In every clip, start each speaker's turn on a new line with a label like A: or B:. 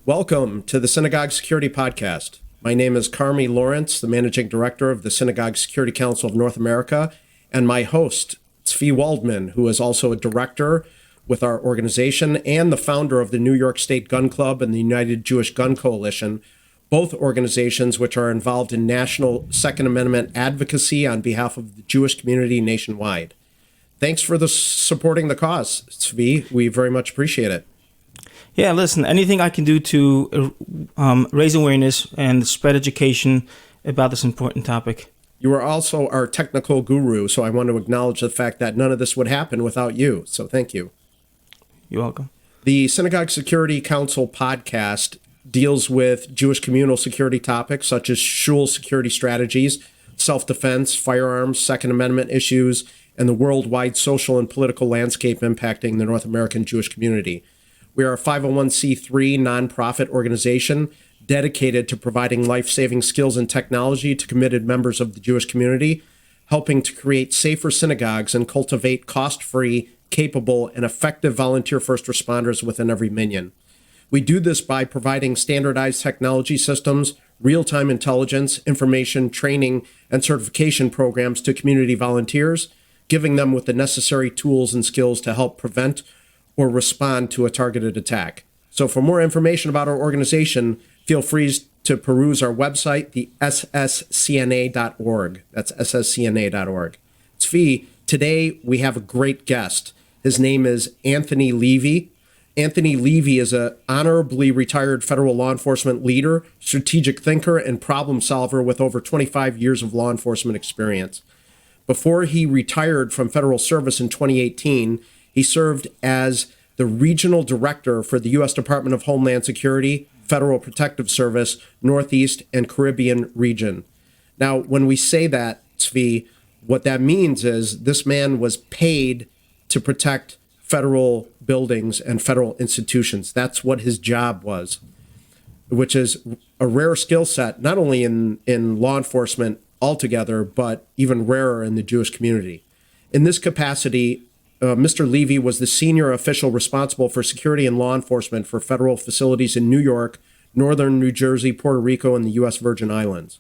A: Welcome to the Synagogue Security Podcast. My name is Carmi Lawrence, the Managing Director of the Synagogue Security Council of North America, and my host, Tzvi Waldman, who is also a director with our organization and the founder of the New York State Gun Club and the United Jewish Gun Coalition, both organizations which are involved in national Second Amendment advocacy on behalf of the Jewish community nationwide. Thanks for supporting the cause, Tzvi. We very much appreciate it.
B: Yeah, listen, anything I can do to raise awareness and spread education about this important topic.
A: You are also our technical guru, so I want to acknowledge the fact that none of this would happen without you. So thank you.
B: You're welcome.
A: The Synagogue Security Council podcast deals with Jewish communal security topics such as shul security strategies, self-defense, firearms, Second Amendment issues, and the worldwide social and political landscape impacting the North American Jewish community. We are a 501c3 nonprofit organization dedicated to providing life-saving skills and technology to committed members of the Jewish community, helping to create safer synagogues and cultivate cost-free, capable, and effective volunteer first responders within every minyan. We do this by providing standardized technology systems, real-time intelligence, information, training, and certification programs to community volunteers, giving them with the necessary tools and skills to help prevent or respond to a targeted attack. So for more information about our organization, feel free to peruse our website, the SSCNA.org. That's SSCNA.org. Tzvi, today we have a great guest. His name is Anthony Levey. Anthony Levey is an honorably retired federal law enforcement leader, strategic thinker, and problem solver with over 25 years of law enforcement experience. Before he retired from federal service in 2018, he served as the regional director for the U.S. Department of Homeland Security, Federal Protective Service, Northeast and Caribbean region. Now, when we say that, Tzvi, what that means is this man was paid to protect federal buildings and federal institutions. That's what his job was, which is a rare skill set, not only in law enforcement altogether, but even rarer in the Jewish community. In this capacity, Mr. Levey was the senior official responsible for security and law enforcement for federal facilities in New York, northern New Jersey, Puerto Rico, and the U.S. Virgin Islands.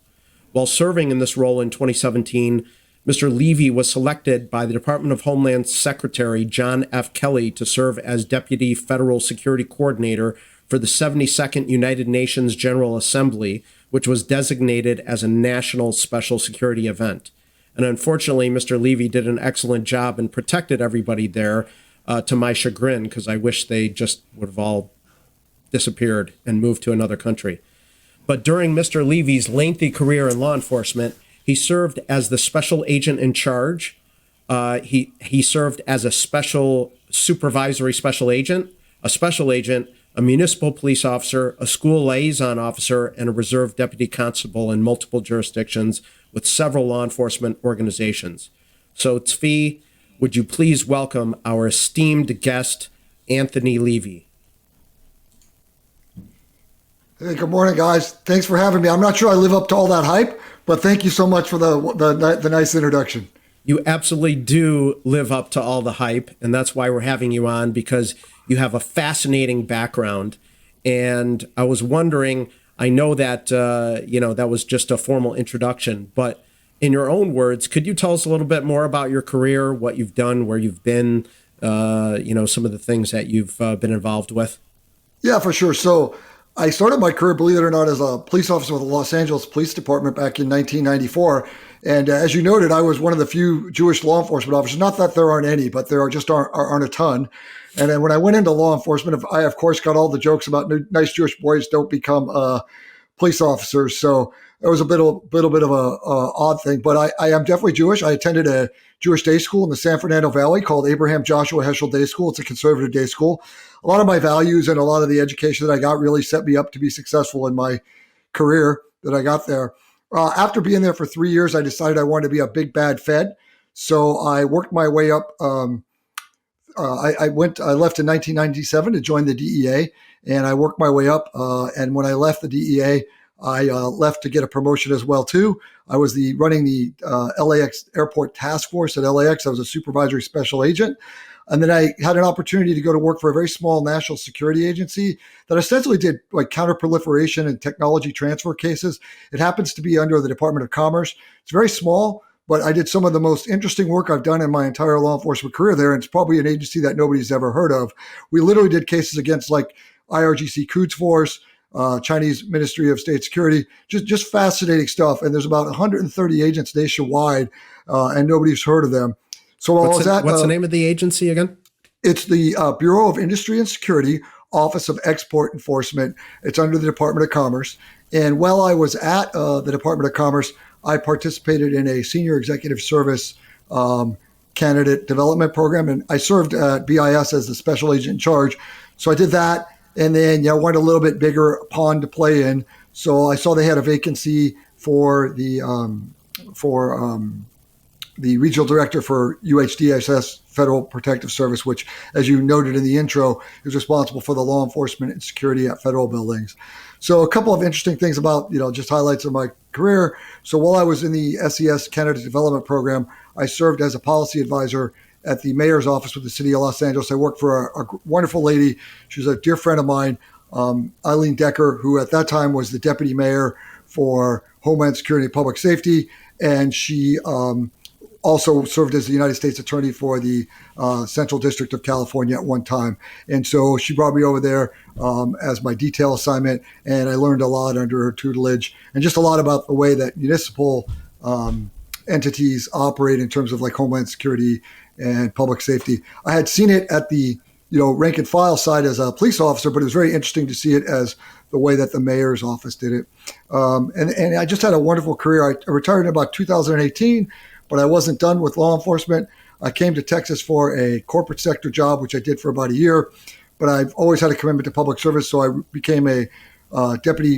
A: While serving in this role in 2017, Mr. Levey was selected by the Department of Homeland Secretary John F. Kelly to serve as Deputy Federal Security Coordinator for the 72nd United Nations General Assembly, which was designated as a national special security event. And unfortunately, Mr. Levey did an excellent job and protected everybody there, to my chagrin, because I wish they just would have all disappeared and moved to another country. But during Mr. Levey's lengthy career in law enforcement, he served as the special agent in charge. He served as a special supervisory special agent, a municipal police officer, a school liaison officer, and a reserve deputy constable in multiple jurisdictions with several law enforcement organizations. So, Tzvi, would you please welcome our esteemed guest, Anthony Levey?
C: Hey, good morning, guys. Thanks for having me. I'm not sure I live up to all that hype, but thank you so much for the nice introduction.
A: You absolutely do live up to all the hype, and that's why we're having you on, because you have a fascinating background. And I was wondering, I know that, that was just a formal introduction, but in your own words, could you tell us a little bit more about your career, what you've done, where you've been, some of the things that you've been involved with? Yeah,
C: for sure. So I started my career, believe it or not, as a police officer with the Los Angeles Police Department back in 1994. And as you noted, I was one of the few Jewish law enforcement officers. Not that there aren't any, but there aren't a ton. And then when I went into law enforcement, I, of course, got all the jokes about nice Jewish boys don't become police officers. So it was a little bit of a odd thing. But I am definitely Jewish. I attended a Jewish day school in the San Fernando Valley called Abraham Joshua Heschel Day School. It's a conservative day school. A lot of my values and a lot of the education that I got really set me up to be successful in my career that I got there. After being there for 3 years, I decided I wanted to be a big bad Fed. So I worked my way up. I left in 1997 to join the DEA, and I worked my way up. And when I left the DEA, I left to get a promotion as well too. I was running the LAX Airport Task Force at LAX. I was a supervisory special agent. And then I had an opportunity to go to work for a very small national security agency that essentially did like counterproliferation and technology transfer cases. It happens to be under the Department of Commerce. It's very small, but I did some of the most interesting work I've done in my entire law enforcement career there. And it's probably an agency that nobody's ever heard of. We literally did cases against like IRGC Quds Force, Chinese Ministry of State Security, just fascinating stuff. And there's about 130 agents nationwide, and nobody's heard of them. So while
A: what's the name of the agency again?
C: It's the Bureau of Industry and Security, Office of Export Enforcement. It's under the Department of Commerce. And while I was at the Department of Commerce, I participated in a senior executive service candidate development program, and I served at BIS as the special agent in charge. So I did that, and then wanted a little bit bigger pond to play in. So I saw they had a vacancy for the regional director for UHDSS, Federal Protective Service, which, as you noted in the intro, is responsible for the law enforcement and security at federal buildings. So a couple of interesting things about, just highlights of my career. So while I was in the SES Candidate Development Program, I served as a policy advisor at the mayor's office with the city of Los Angeles. I worked for a wonderful lady. She was a dear friend of mine, Eileen Decker, who at that time was the deputy mayor for Homeland Security and Public Safety. And she also served as the United States Attorney for the Central District of California at one time. And so she brought me over there as my detail assignment, and I learned a lot under her tutelage and just a lot about the way that municipal entities operate in terms of like Homeland Security and public safety. I had seen it at the rank and file side as a police officer, but it was very interesting to see it as the way that the mayor's office did it. And I just had a wonderful career. I retired in about 2018, but I wasn't done with law enforcement. I came to Texas for a corporate sector job, which I did for about a year, but I've always had a commitment to public service. So I became a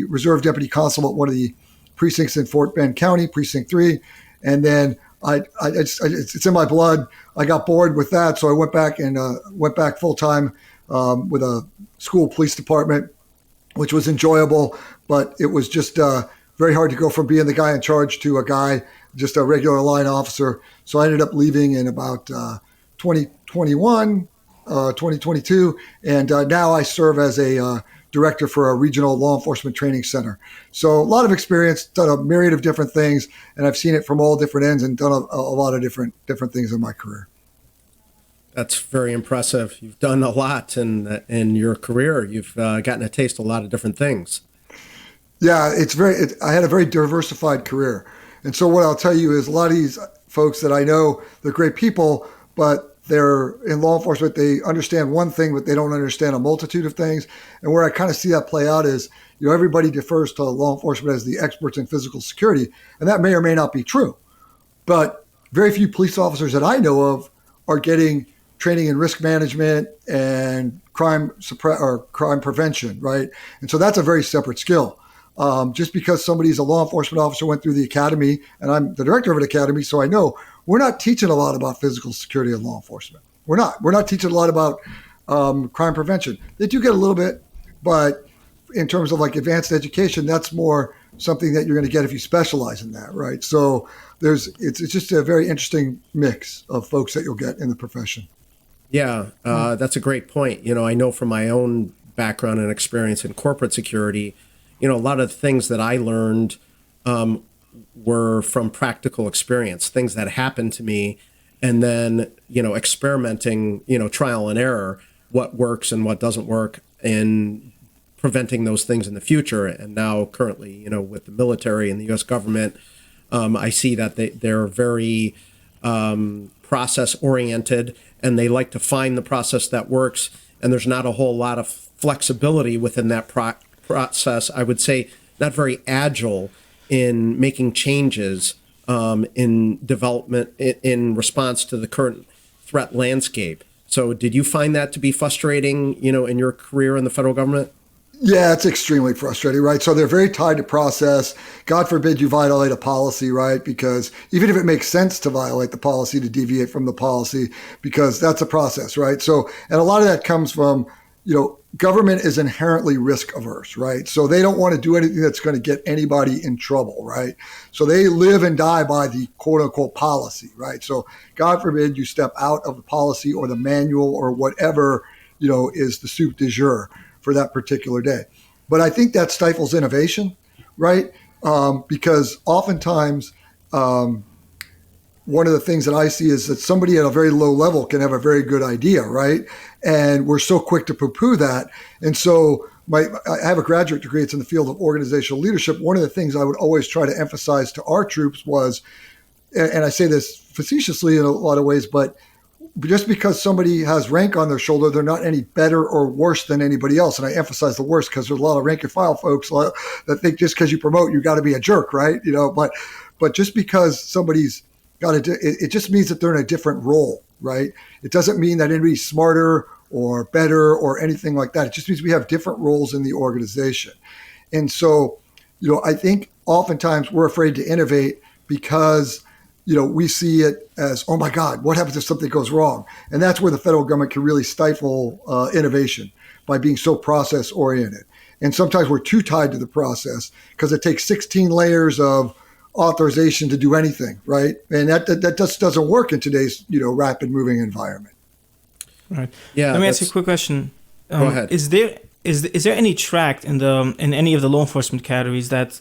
C: reserve deputy constable at one of the precincts in Fort Bend County, Precinct 3. And then it's in my blood. I got bored with that. So I went back full time with a school police department, which was enjoyable, but it was just very hard to go from being the guy in charge to a guy, just a regular line officer. So I ended up leaving in about 2021, 2022. And now I serve as a director for a regional law enforcement training center. So a lot of experience, done a myriad of different things, and I've seen it from all different ends and done a lot of different things in my career.
A: That's very impressive. You've done a lot in your career. You've gotten a taste of a lot of different things.
C: Yeah, I had a very diversified career. And so what I'll tell you is a lot of these folks that I know, they're great people, but they're in law enforcement. They understand one thing, but they don't understand a multitude of things. And where I kind of see that play out is, everybody defers to law enforcement as the experts in physical security. And that may or may not be true. But very few police officers that I know of are getting training in risk management and crime prevention, right? And so that's a very separate skill. Just because somebody's a law enforcement officer, went through the academy, and I'm the director of an academy, so I know we're not teaching a lot about physical security in law enforcement. We're not teaching a lot about crime prevention. They do get a little bit, but in terms of like advanced education, that's more something that you're going to get if you specialize in that, right? So it's just a very interesting mix of folks that you'll get in the profession.
A: Yeah, that's a great point. I know from my own background and experience in corporate security, a lot of the things that I learned were from practical experience, things that happened to me, and then, experimenting, trial and error, what works and what doesn't work, and preventing those things in the future. And now currently, with the military and the U.S. government, I see that they're very process oriented, and they like to find the process that works. And there's not a whole lot of flexibility within that process. I would say not very agile in making changes in development in response to the current threat landscape. So did you find that to be frustrating, in your career in the federal government?
C: Yeah, it's extremely frustrating, right? So they're very tied to process. God forbid you violate a policy, right? Because even if it makes sense to violate the policy, to deviate from the policy, because that's a process, right? So, and a lot of that comes from, government is inherently risk averse, right? So they don't want to do anything that's going to get anybody in trouble, right? So they live and die by the quote unquote policy, right? So God forbid you step out of the policy or the manual or whatever, is the soup du jour for that particular day. But I think that stifles innovation, right? Because oftentimes, one of the things that I see is that somebody at a very low level can have a very good idea, right? And we're so quick to poo-poo that. And so I have a graduate degree. It's in the field of organizational leadership. One of the things I would always try to emphasize to our troops was, and I say this facetiously in a lot of ways, but just because somebody has rank on their shoulder, they're not any better or worse than anybody else. And I emphasize the worst because there's a lot of rank and file folks that think just because you promote, you got to be a jerk, right? But just because somebody's it just means that they're in a different role, right? It doesn't mean that anybody's smarter or better or anything like that. It just means we have different roles in the organization. And so, I think oftentimes we're afraid to innovate because, we see it as, oh my God, what happens if something goes wrong? And that's where the federal government can really stifle innovation by being so process oriented. And sometimes we're too tied to the process because it takes 16 layers of authorization to do anything, right? And that just doesn't work in today's rapid moving environment.
B: Right.
A: Yeah.
B: Let me ask you a quick question.
A: Go ahead.
B: Is there any tract in any of the law enforcement categories that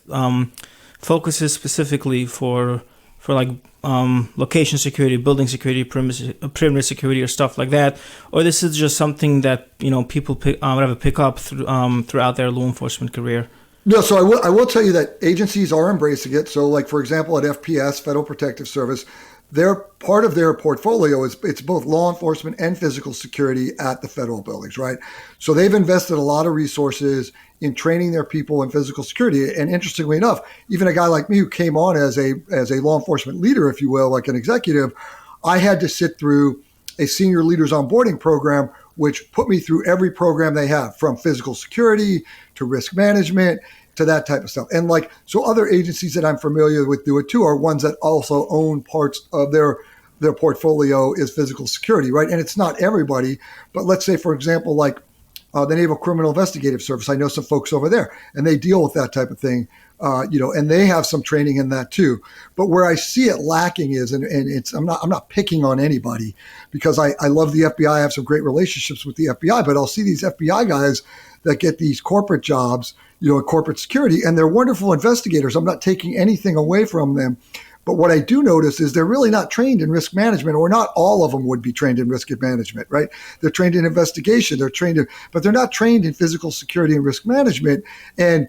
B: focuses specifically for like location security, building security, perimeter security, or stuff like that, or this is just something that people pick up throughout their law enforcement career?
C: No, so I will tell you that agencies are embracing it. So, like for example, at FPS, Federal Protective Service, their part of their portfolio it's both law enforcement and physical security at the federal buildings, right? So they've invested a lot of resources in training their people in physical security. And interestingly enough, even a guy like me who came on as a law enforcement leader, if you will, like an executive, I had to sit through a senior leaders onboarding program, which put me through every program they have, from physical security to risk management to that type of stuff. And so other agencies that I'm familiar with do it too, are ones that also own parts of their portfolio is physical security, right? And it's not everybody, but let's say, for example, the Naval Criminal Investigative Service. I know some folks over there, and they deal with that type of thing, and they have some training in that too. But where I see it lacking is, and it's I'm not picking on anybody because I love the FBI. I have some great relationships with the FBI, but I'll see these FBI guys that get these corporate jobs, in corporate security, and they're wonderful investigators. I'm not taking anything away from them. But what I do notice is they're really not trained in risk management, or not all of them would be trained in risk management, right? They're trained in investigation, but they're not trained in physical security and risk management. And,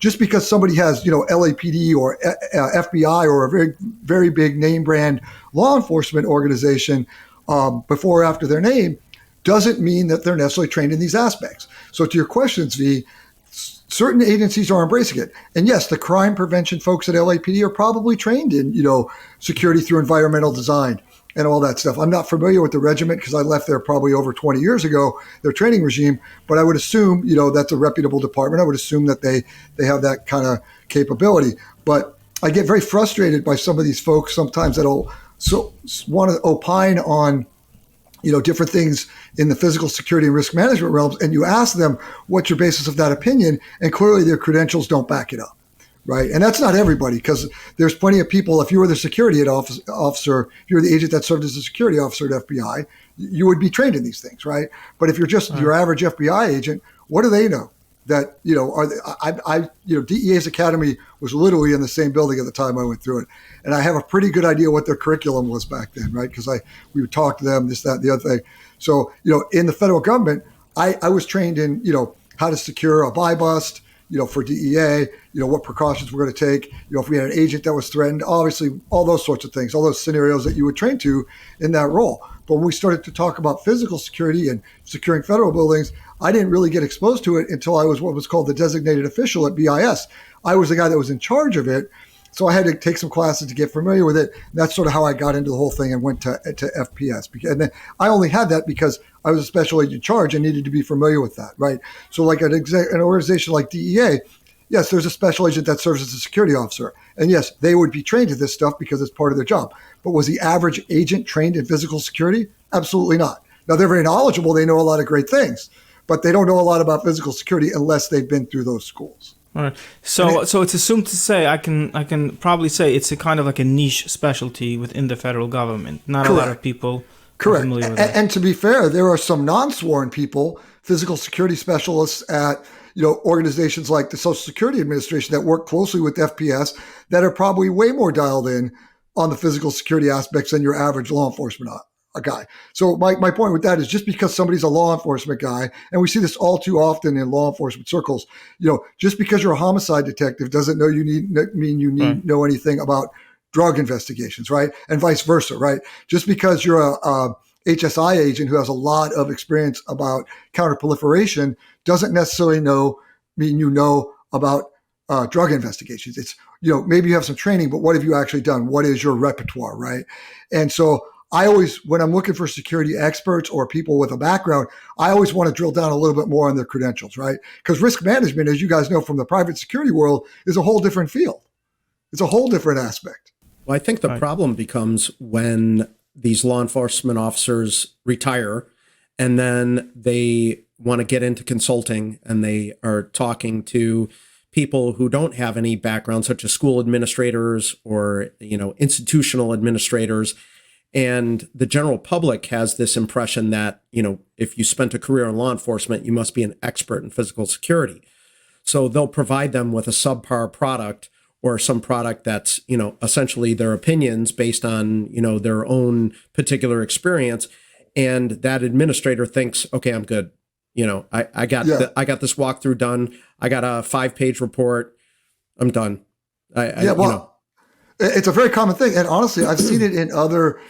C: just because somebody has, LAPD or FBI or a very, very big name brand law enforcement organization before or after their name doesn't mean that they're necessarily trained in these aspects. So to your question, Tzvi, certain agencies are embracing it. And yes, the crime prevention folks at LAPD are probably trained in, security through environmental design and all that stuff. I'm not familiar with the regiment because I left there probably over 20 years ago, their training regime, but I would assume, that's a reputable department. I would assume that they have that kind of capability. But I get very frustrated by some of these folks sometimes that'll want to opine on different things in the physical security and risk management realms. And you ask them, what's your basis of that opinion? And clearly their credentials don't back it up, right? And that's not everybody, because there's plenty of people, if you were the security officer, if you were the agent that served as a security officer at FBI, you would be trained in these things, right? But if you're just your average FBI agent, what do they know? That, DEA's Academy was literally in the same building at the time I went through it. And I have a pretty good idea what their curriculum was back then, right? Because we would talk to them, this, that, the other thing. So, in the federal government, I was trained in, how to secure a buy bust, for DEA, what precautions we're going to take, if we had an agent that was threatened, obviously all those sorts of things, all those scenarios that you would train to in that role. But when we started to talk about physical security and securing federal buildings, I didn't really get exposed to it until I was what was called the designated official at BIS. I was the guy that was in charge of it. So I had to take some classes to get familiar with it. That's sort of how I got into the whole thing and went to FPS. And then I only had that because I was a special agent in charge and needed to be familiar with that, right? So like an organization like DEA, yes, there's a special agent that serves as a security officer. And yes, they would be trained in this stuff because it's part of their job. But was the average agent trained in physical security? Absolutely not. Now, they're very knowledgeable. They know a lot of great things. but they don't know a lot about physical security unless they've been through those schools.
B: All right. So it's assumed to say I can probably say it's a kind of like a niche specialty within the federal government. Not
C: Correct.
B: a lot of people
C: Correct.
B: are familiar with that.
C: And to be fair, there are some non-sworn people, physical security specialists at organizations like the Social Security Administration that work closely with FPS that are probably way more dialed in on the physical security aspects than your average law enforcement guy. So my point with that is just because somebody's a law enforcement guy, and we see this all too often in law enforcement circles, just because you're a homicide detective doesn't mean you need know anything about drug investigations, right? And vice versa, right? Just because you're a HSI agent who has a lot of experience about counterproliferation doesn't necessarily mean you know about drug investigations. It's, maybe you have some training, but what have you actually done? What is your repertoire, right? And so I always, when I'm looking for security experts or people with a background, I always want to drill down a little bit more on their credentials, right? Because risk management, as you guys know from the private security world, is a whole different field. It's a whole different aspect.
A: Well, I think the problem becomes when these law enforcement officers retire and then they want to get into consulting and they are talking to people who don't have any background, such as school administrators or, institutional administrators. And the general public has this impression that, if you spent a career in law enforcement, you must be an expert in physical security. So they'll provide them with a subpar product or some product that's, essentially their opinions based on, their own particular experience. And that administrator thinks, okay, I'm good. I got this walkthrough done. I got a 5-page report. I'm done.
C: It's a very common thing. And honestly, I've seen it in other,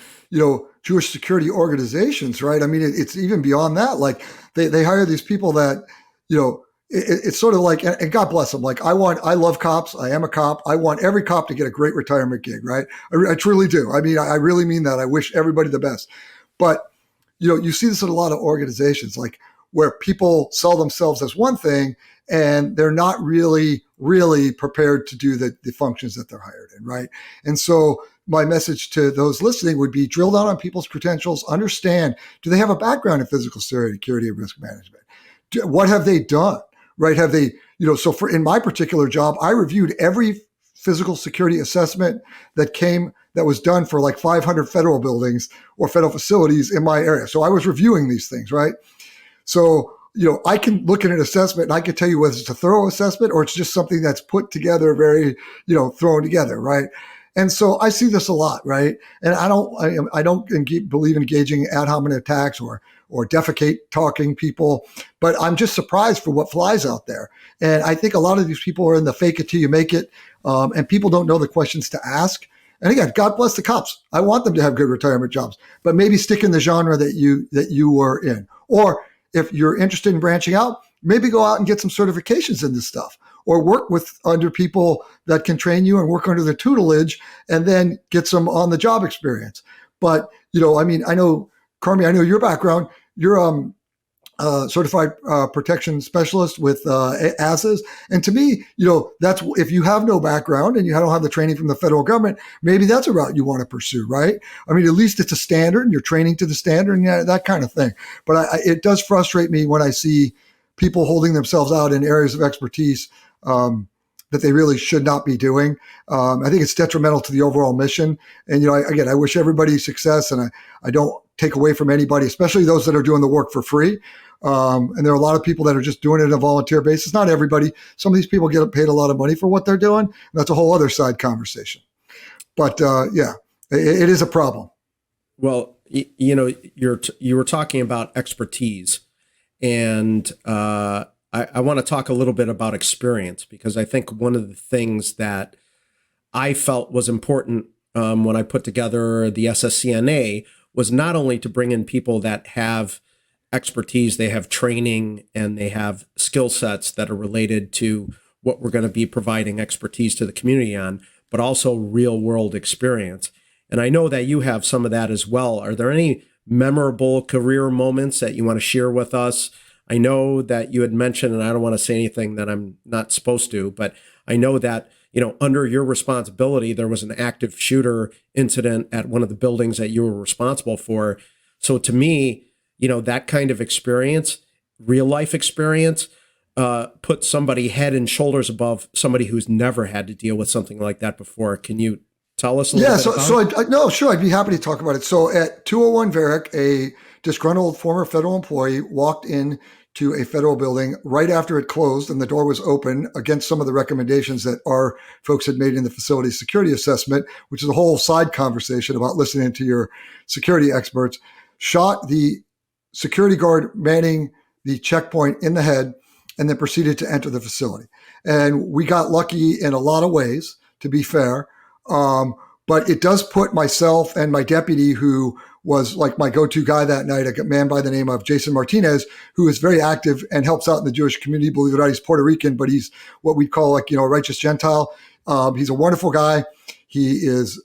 C: Jewish security organizations, right? I mean, it's even beyond that. Like they hire these people that, it's sort of like, and God bless them. Like I love cops. I am a cop. I want every cop to get a great retirement gig, right? I truly do. I mean, I really mean that. I wish everybody the best. But, you see this in a lot of organizations, like where people sell themselves as one thing and they're not really prepared to do the functions that they're hired in, right? And so my message to those listening would be drill down on people's credentials, understand, do they have a background in physical security and risk management? What have they done, right? Have they, so in my particular job, I reviewed every physical security assessment that was done for like 500 federal buildings or federal facilities in my area. So I was reviewing these things, right? So, I can look at an assessment and I can tell you whether it's a thorough assessment or it's just something that's put together very, thrown together, right? And so I see this a lot, right? And I don't believe in engaging ad hominem attacks or defecate talking people, but I'm just surprised for what flies out there. And I think a lot of these people are in the fake it till you make it, and people don't know the questions to ask. And again, God bless the cops. I want them to have good retirement jobs, but maybe stick in the genre that you were in. Or if you're interested in branching out, maybe go out and get some certifications in this stuff, or work under people that can train you and work under their tutelage and then get some on the job experience. But, I know, Carmi, I know your background. You're a certified protection specialist with ASAs. And to me, that's, if you have no background and you don't have the training from the federal government, maybe that's a route you want to pursue, right? I mean, at least it's a standard and you're training to the standard and that kind of thing. But it does frustrate me when I see people holding themselves out in areas of expertise that they really should not be doing. I think it's detrimental to the overall mission. And, I wish everybody success, and I don't take away from anybody, especially those that are doing the work for free. And there are a lot of people that are just doing it on a volunteer basis. Not everybody. Some of these people get paid a lot of money for what they're doing. And that's a whole other side conversation. But it is a problem.
A: Well, you were talking about expertise, and I want to talk a little bit about experience, because I think one of the things that I felt was important when I put together the SSCNA was not only to bring in people that have expertise, they have training, and they have skill sets that are related to what we're going to be providing expertise to the community on, but also real world experience. And I know that you have some of that as well. Are there any memorable career moments that you want to share with us? I know that you had mentioned, and I don't want to say anything that I'm not supposed to, but I know that, under your responsibility, there was an active shooter incident at one of the buildings that you were responsible for. So to me, that kind of experience real life experience put somebody head and shoulders above somebody who's never had to deal with something like that before. Can you tell us a little bit about it?
C: I'd be happy to talk about it. So at 201 Varick, a disgruntled former federal employee walked in to a federal building right after it closed and the door was open against some of the recommendations that our folks had made in the facility security assessment, which is a whole side conversation about listening to your security experts, shot the security guard manning the checkpoint in the head, and then proceeded to enter the facility. And we got lucky in a lot of ways, to be fair. But it does put myself and my deputy, who was like my go-to guy that night, a man by the name of Jason Martinez, who is very active and helps out in the Jewish community. Believe it or not, he's Puerto Rican, but he's what we call a righteous Gentile. He's a wonderful guy. He is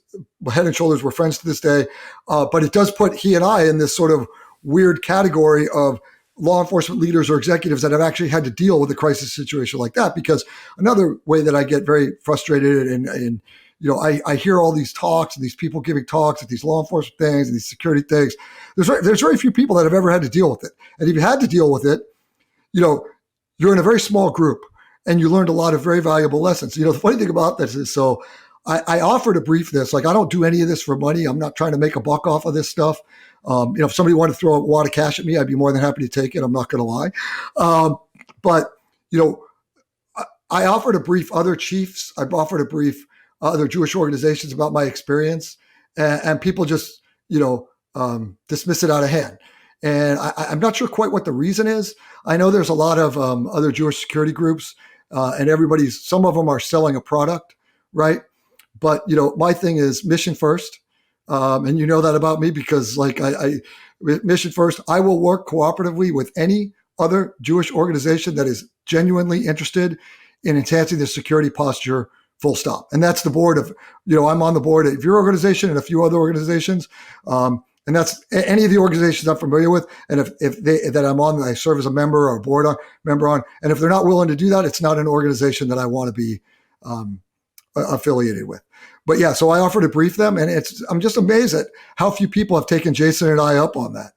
C: head and shoulders. We're friends to this day. But it does put he and I in this sort of weird category of law enforcement leaders or executives that have actually had to deal with a crisis situation like that. Because another way that I get very frustrated and I hear all these talks and these people giving talks at these law enforcement things and these security things. There's very few people that have ever had to deal with it. And if you had to deal with it, you're in a very small group and you learned a lot of very valuable lessons. The funny thing about this is, so I offer to brief this. Like, I don't do any of this for money. I'm not trying to make a buck off of this stuff. If somebody wanted to throw a wad of cash at me, I'd be more than happy to take it. I'm not going to lie. But I offer to brief other chiefs. I've offered to brief other Jewish organizations about my experience, and people just, dismiss it out of hand. And I'm not sure quite what the reason is. I know there's a lot of other Jewish security groups, and some of them are selling a product, right? But, my thing is mission first. And you know that about me because I mission first, I will work cooperatively with any other Jewish organization that is genuinely interested in enhancing the security posture, full stop. And that's the board of, I'm on the board of your organization and a few other organizations. And that's any of the organizations I'm familiar with. And if that I'm on, I serve as a member or a board member on. And if they're not willing to do that, it's not an organization that I want to be affiliated with. But yeah, so I offer to brief them, and I'm just amazed at how few people have taken Jason and I up on that.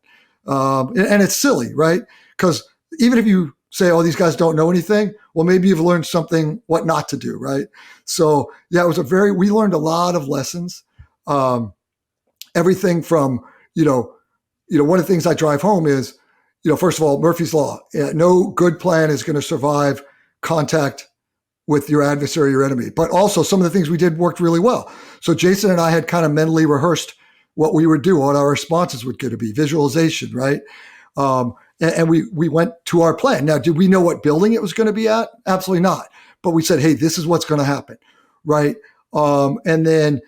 C: And it's silly, right? Because even if you say, oh, these guys don't know anything, well, maybe you've learned something what not to do, right? So yeah, we learned a lot of lessons. Everything from, one of the things I drive home is, first of all, Murphy's Law. No good plan is going to survive contact with your adversary or enemy. But also some of the things we did worked really well. So Jason and I had kind of mentally rehearsed what we would do, what our responses would get to be, visualization, right? And we went to our plan. Now, did we know what building it was going to be at? Absolutely not. But we said, hey, this is what's going to happen, right? And then,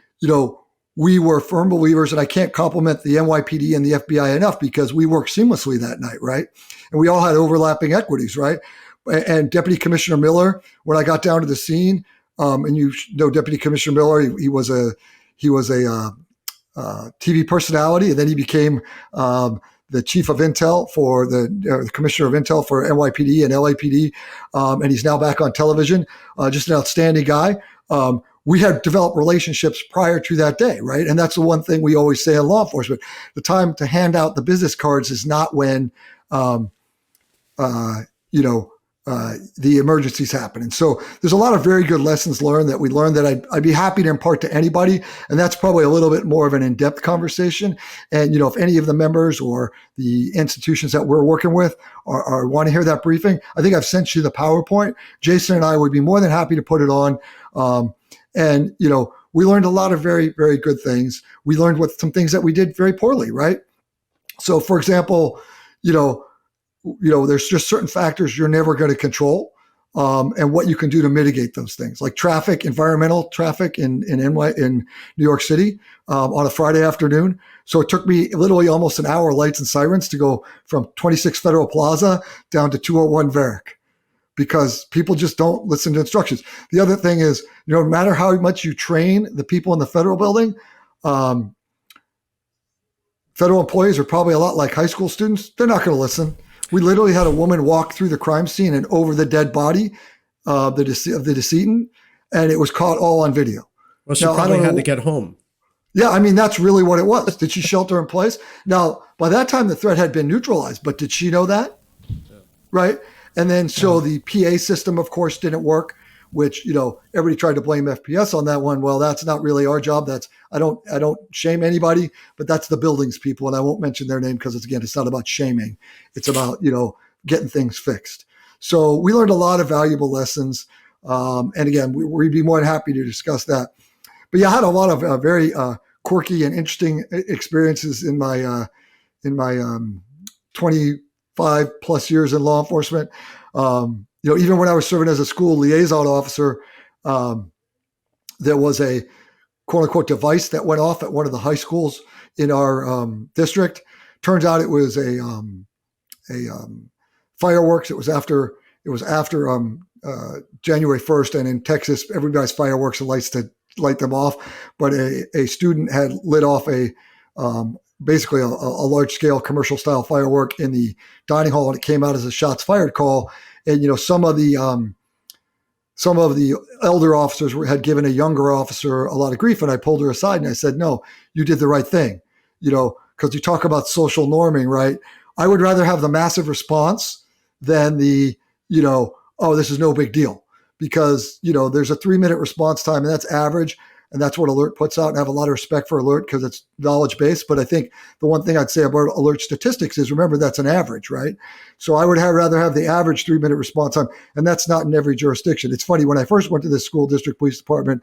C: we were firm believers, and I can't compliment the NYPD and the FBI enough because we worked seamlessly that night, right? And we all had overlapping equities, right? And Deputy Commissioner Miller, when I got down to the scene, and Deputy Commissioner Miller, he was a TV personality, and then he became the chief of intel for the commissioner of intel for NYPD and LAPD, and he's now back on television. Just an outstanding guy. We had developed relationships prior to that day, right? And that's the one thing we always say in law enforcement: the time to hand out the business cards is not when the emergencies happen. And so there's a lot of very good lessons learned that we learned that I'd be happy to impart to anybody. And that's probably a little bit more of an in-depth conversation. And, if any of the members or the institutions that we're working with are want to hear that briefing, I think I've sent you the PowerPoint. Jason and I would be more than happy to put it on. We learned a lot of very, very good things. We learned some things that we did very poorly, right? So for example, there's just certain factors you're never going to control, and what you can do to mitigate those things, like environmental traffic in New York City on a Friday afternoon. So it took me literally almost an hour, lights and sirens, to go from 26 Federal Plaza down to 201 Varick, because people just don't listen to instructions. The other thing is, no matter how much you train the people in the federal building, federal employees are probably a lot like high school students. They're not going to listen. We literally had a woman walk through the crime scene and over the dead body of the decedent, and it was caught all on video.
A: Well, she probably had to get home.
C: Yeah, I mean, that's really what it was. Did she shelter in place? Now, by that time, the threat had been neutralized, but did she know that? right? And then so the PA system, of course, didn't work, which, everybody tried to blame FPS on that one. Well, that's not really our job. I don't shame anybody, but that's the buildings people. And I won't mention their name because it's not about shaming. It's about, getting things fixed. So we learned a lot of valuable lessons. And again, we'd be more than happy to discuss that. But yeah, I had a lot of very quirky and interesting experiences in my 25 plus years in law enforcement. Even when I was serving as a school liaison officer, there was a quote unquote device that went off at one of the high schools in our district. Turns out it was a fireworks. It was after January 1st, and in Texas, everybody has fireworks and lights to light them off. But a student had lit off basically a large scale commercial style firework in the dining hall, and it came out as a shots fired call. And some of the elder officers had given a younger officer a lot of grief, and I pulled her aside and I said, "No, you did the right thing." Because you talk about social norming, right? I would rather have the massive response than the, oh, this is no big deal, because, there's a 3-minute response time, and that's average. And that's what Alert puts out, and I have a lot of respect for Alert because it's knowledge-based. But I think the one thing I'd say about Alert statistics is, remember, that's an average, right? So I would rather have the average 3-minute response time, and that's not in every jurisdiction. It's funny, when I first went to the school district police department,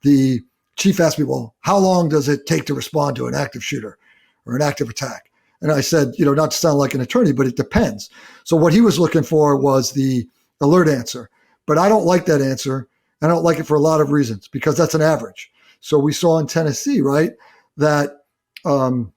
C: the chief asked me, well, how long does it take to respond to an active shooter or an active attack? And I said, not to sound like an attorney, but it depends. So what he was looking for was the Alert answer. But I don't like that answer. I don't like it for a lot of reasons, because that's an average. So we saw in Tennessee, right, that the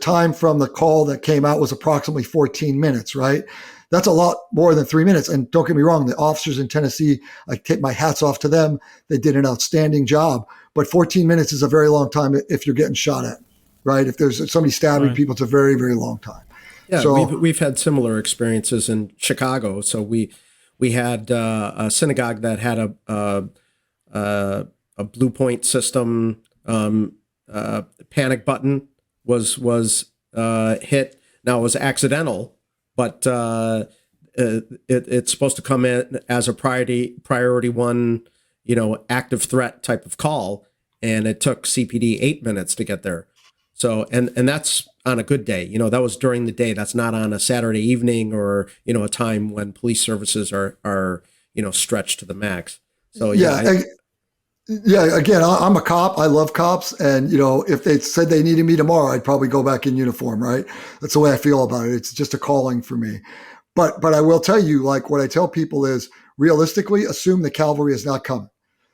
C: time from the call that came out was approximately 14 minutes, right? That's a lot more than 3 minutes. And don't get me wrong, the officers in Tennessee, I take my hats off to them. They did an outstanding job. But 14 minutes is a very long time if you're getting shot at, right? If there's somebody stabbing people, it's a very, very long time.
A: Yeah,
C: so,
A: we've had similar experiences in Chicago. So we had a synagogue that had a Blue Point system. Panic button was hit. Now it was accidental, but it's supposed to come in as a priority one, active threat type of call, and it took CPD 8 minutes to get there. So and that's on a good day. That was during the day. That's not on a Saturday evening or a time when police services are stretched to the max. So
C: again, I'm a cop. I love cops. And, if they said they needed me tomorrow, I'd probably go back in uniform, right? That's the way I feel about it. It's just a calling for me. But I will tell you, like, what I tell people is, realistically, assume the cavalry is not coming.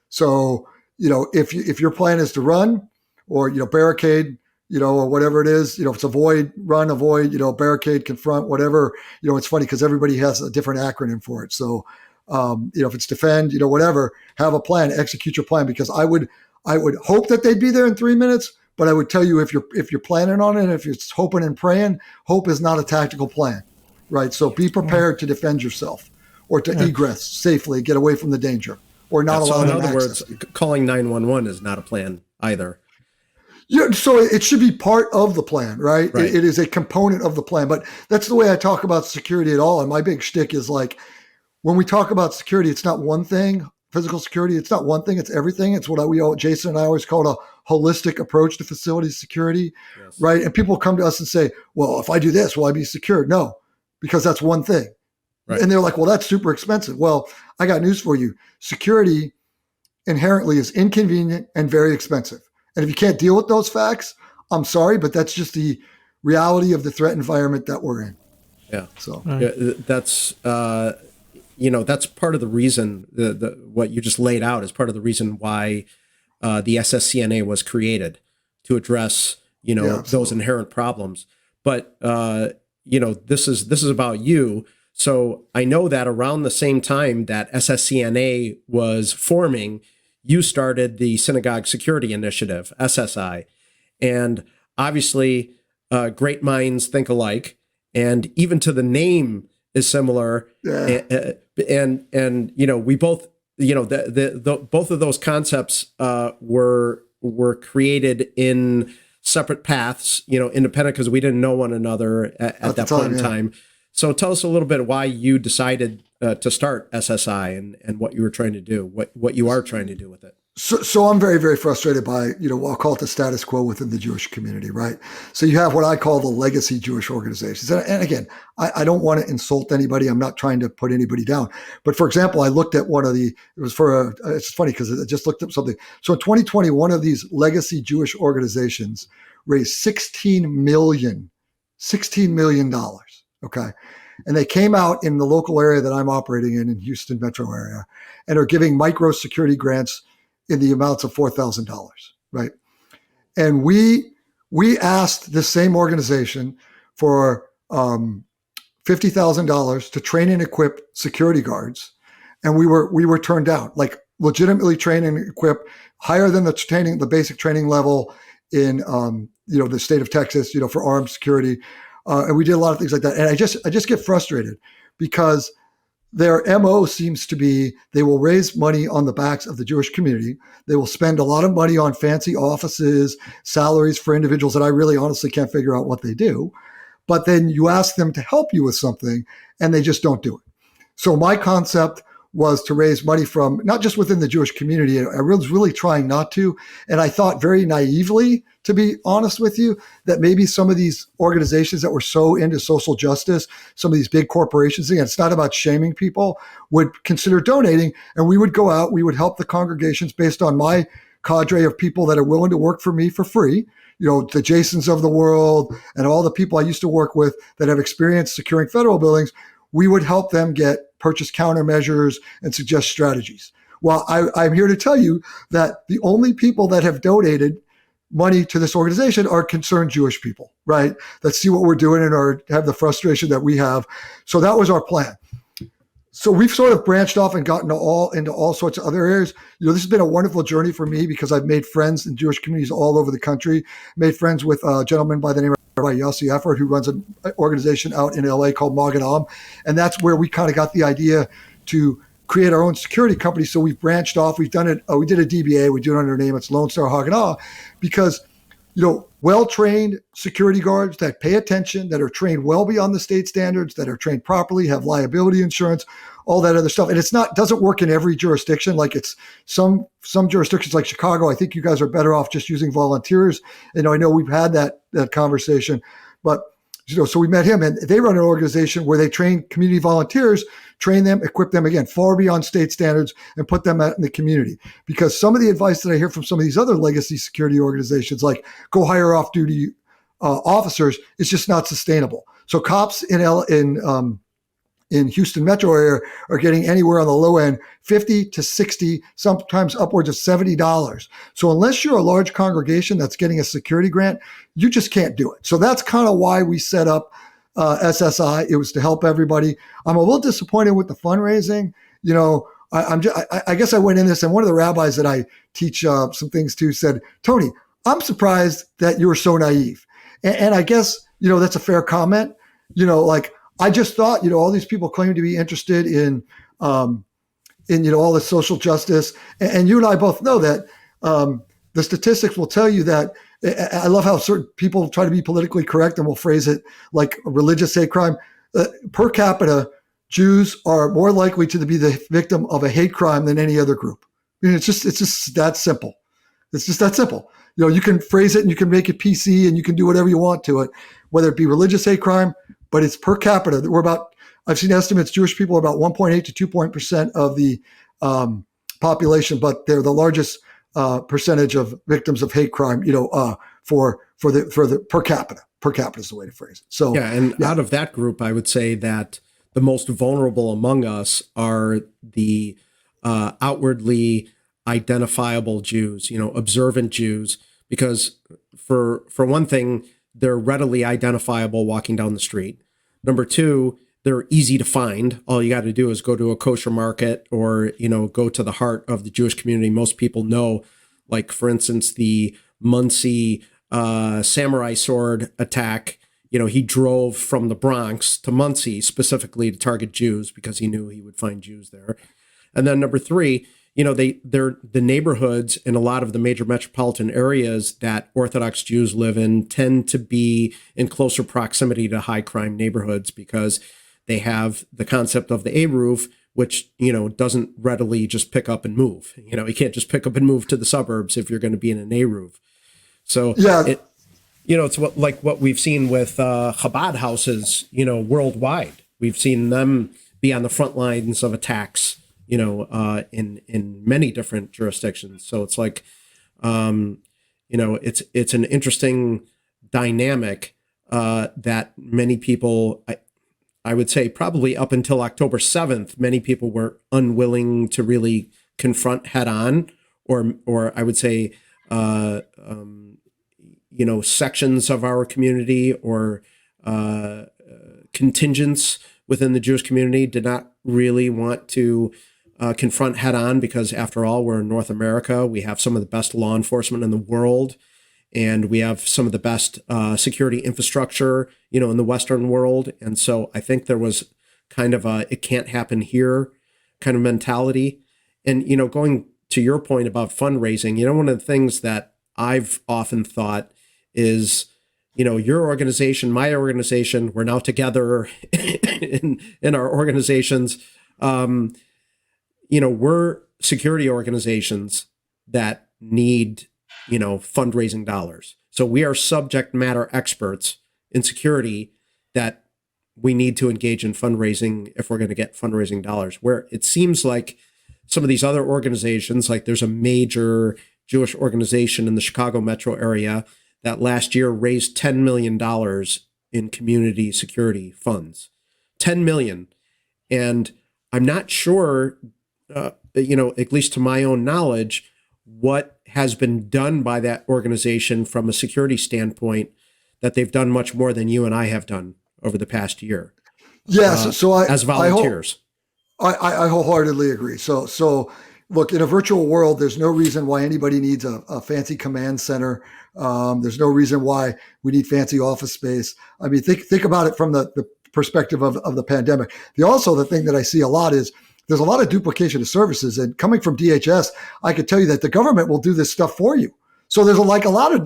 C: So, if your plan is to run or, barricade, or whatever it is, if it's avoid, run, avoid, barricade, confront, whatever, it's funny because everybody has a different acronym for it. So, if it's defend, whatever, have a plan, execute your plan, because I would hope that they'd be there in 3 minutes, but I would tell you, if you're planning on it, if you're hoping and praying, hope is not a tactical plan, right? So be prepared to defend yourself or to egress safely, get away from the danger, or not allow them access.
A: In other words, calling 911 is not a plan either.
C: Yeah, so it should be part of the plan, right? It is a component of the plan, but that's the way I talk about security at all. And my big shtick is, like, when we talk about security, it's not one thing. Physical security, it's not one thing. It's everything. It's what Jason and I always call a holistic approach to facility security, right? And people come to us and say, well, if I do this, will I be secured? No, because that's one thing. Right. And they're like, well, that's super expensive. Well, I got news for you. Security inherently is inconvenient and very expensive. And if you can't deal with those facts, I'm sorry, but that's just the reality of the threat environment that we're in.
A: Yeah. So that's that's part of the reason what you just laid out is part of the reason why the SSCNA was created, to address those inherent problems. But this is about you. So I know that around the same time that SSCNA was forming, you started the Synagogue Security Initiative, SSI, and obviously great minds think alike, and even to the name is similar. Yeah. And we both both of those concepts were created in separate paths, independent, because we didn't know one another at that point in time. So tell us a little bit why you decided to start SSI and what you were trying to do, what you are trying to do with it.
C: So I'm very, very frustrated by, I'll call it the status quo within the Jewish community, right? So you have what I call the legacy Jewish organizations. And again, I don't want to insult anybody. I'm not trying to put anybody down. But for example, I looked at it's funny because I just looked up something. So in 2020, one of these legacy Jewish organizations raised $16 million. Okay. And they came out in the local area that I'm operating in Houston metro area, and are giving micro security grants in the amounts of $4,000, right? And we asked this same organization for $50,000 to train and equip security guards, and we were turned down, like legitimately train and equip higher than the basic training level in the state of Texas, for armed security, and we did a lot of things like that. And I just get frustrated because their MO seems to be they will raise money on the backs of the Jewish community. They will spend a lot of money on fancy offices, salaries for individuals that I really honestly can't figure out what they do. But then you ask them to help you with something and they just don't do it. So my concept was to raise money from not just within the Jewish community. I was really trying not to. And I thought very naively, to be honest with you, that maybe some of these organizations that were so into social justice, some of these big corporations, again, it's not about shaming people, would consider donating. And we would go out, we would help the congregations based on my cadre of people that are willing to work for me for free. The Jasons of the world and all the people I used to work with that have experience securing federal buildings, we would help them get purchase countermeasures and suggest strategies. Well, I'm here to tell you that the only people that have donated money to this organization are concerned Jewish people, right? That see what we're doing and have the frustration that we have. So that was our plan. So we've sort of branched off and gotten into all sorts of other areas. This has been a wonderful journey for me because I've made friends in Jewish communities all over the country, made friends with a gentleman by the name of Rabbi Yossi Effort, who runs an organization out in LA called Magen Am. And that's where we kind of got the idea to create our own security company. So we've branched off. We've done it. We did a DBA. We do it under our name. It's Lone Star Haganah, because well-trained security guards that pay attention, that are trained well beyond the state standards, that are trained properly, have liability insurance, all that other stuff. And doesn't work in every jurisdiction. Like it's some jurisdictions like Chicago, I think you guys are better off just using volunteers. And I know we've had that conversation, but so we met him, and they run an organization where they train community volunteers, train them, equip them, again, far beyond state standards, and put them out in the community. Because some of the advice that I hear from some of these other legacy security organizations, like go hire off-duty officers, is just not sustainable. So cops in Houston metro area are getting anywhere on the low end, $50 to $60, sometimes upwards of $70. So unless you're a large congregation that's getting a security grant, you just can't do it. So that's kind of why we set up SSI. It was to help everybody. I'm a little disappointed with the fundraising. I guess I went in this, and one of the rabbis that I teach some things to said, Tony, I'm surprised that you were so naive. And I guess, that's a fair comment. I just thought, all these people claim to be interested in all this social justice. And you and I both know that the statistics will tell you that. I love how certain people try to be politically correct and will phrase it like a religious hate crime. Per capita, Jews are more likely to be the victim of a hate crime than any other group. It's just that simple. It's just that simple. You can phrase it and you can make it PC and you can do whatever you want to it, whether it be religious hate crime, but it's per capita. I've seen estimates, Jewish people are about 1.8 to 2% of the population, but they're the largest percentage of victims of hate crime, for the per capita. Per capita is the way to phrase it. So
A: out of that group, I would say that the most vulnerable among us are the outwardly identifiable Jews, observant Jews, because for one thing, they're readily identifiable walking down the street. Number two, they're easy to find. All you got to do is go to a kosher market or, go to the heart of the Jewish community. Most people know, like, for instance, the Muncie samurai sword attack. He drove from the Bronx to Muncie specifically to target Jews because he knew he would find Jews there. And then number three, they're the neighborhoods in a lot of the major metropolitan areas that Orthodox Jews live in tend to be in closer proximity to high crime neighborhoods because they have the concept of the A-roof, which, doesn't readily just pick up and move. You can't just pick up and move to the suburbs if you're going to be in an A-roof. So it's what we've seen with Chabad houses, worldwide. We've seen them be on the front lines of attacks, in many different jurisdictions. So it's like, it's an interesting dynamic that many people, I would say probably up until October 7th, many people were unwilling to really confront head on, or I would say, sections of our community or contingents within the Jewish community did not really want to confront head on, because after all, we're in North America. We have some of the best law enforcement in the world, and we have some of the best security infrastructure, in the Western world. And so I think there was kind of a, it can't happen here kind of mentality. And, going to your point about fundraising, one of the things that I've often thought is, your organization, my organization, we're now together in our organizations. We're security organizations that need, fundraising dollars. So we are subject matter experts in security that we need to engage in fundraising if we're going to get fundraising dollars. Where it seems like some of these other organizations, like there's a major Jewish organization in the Chicago metro area that last year raised $10 million in community security funds. $10 million. And I'm not sure, at least to my own knowledge, what has been done by that organization from a security standpoint, that they've done much more than you and I have done over the past year.
C: Yes.
A: As volunteers.
C: I wholeheartedly agree. So look, in a virtual world, there's no reason why anybody needs a fancy command center. There's no reason why we need fancy office space. I mean, think about it from the perspective of the pandemic. The thing that I see a lot is there's a lot of duplication of services. And coming from DHS, I could tell you that the government will do this stuff for you. So there's a lot of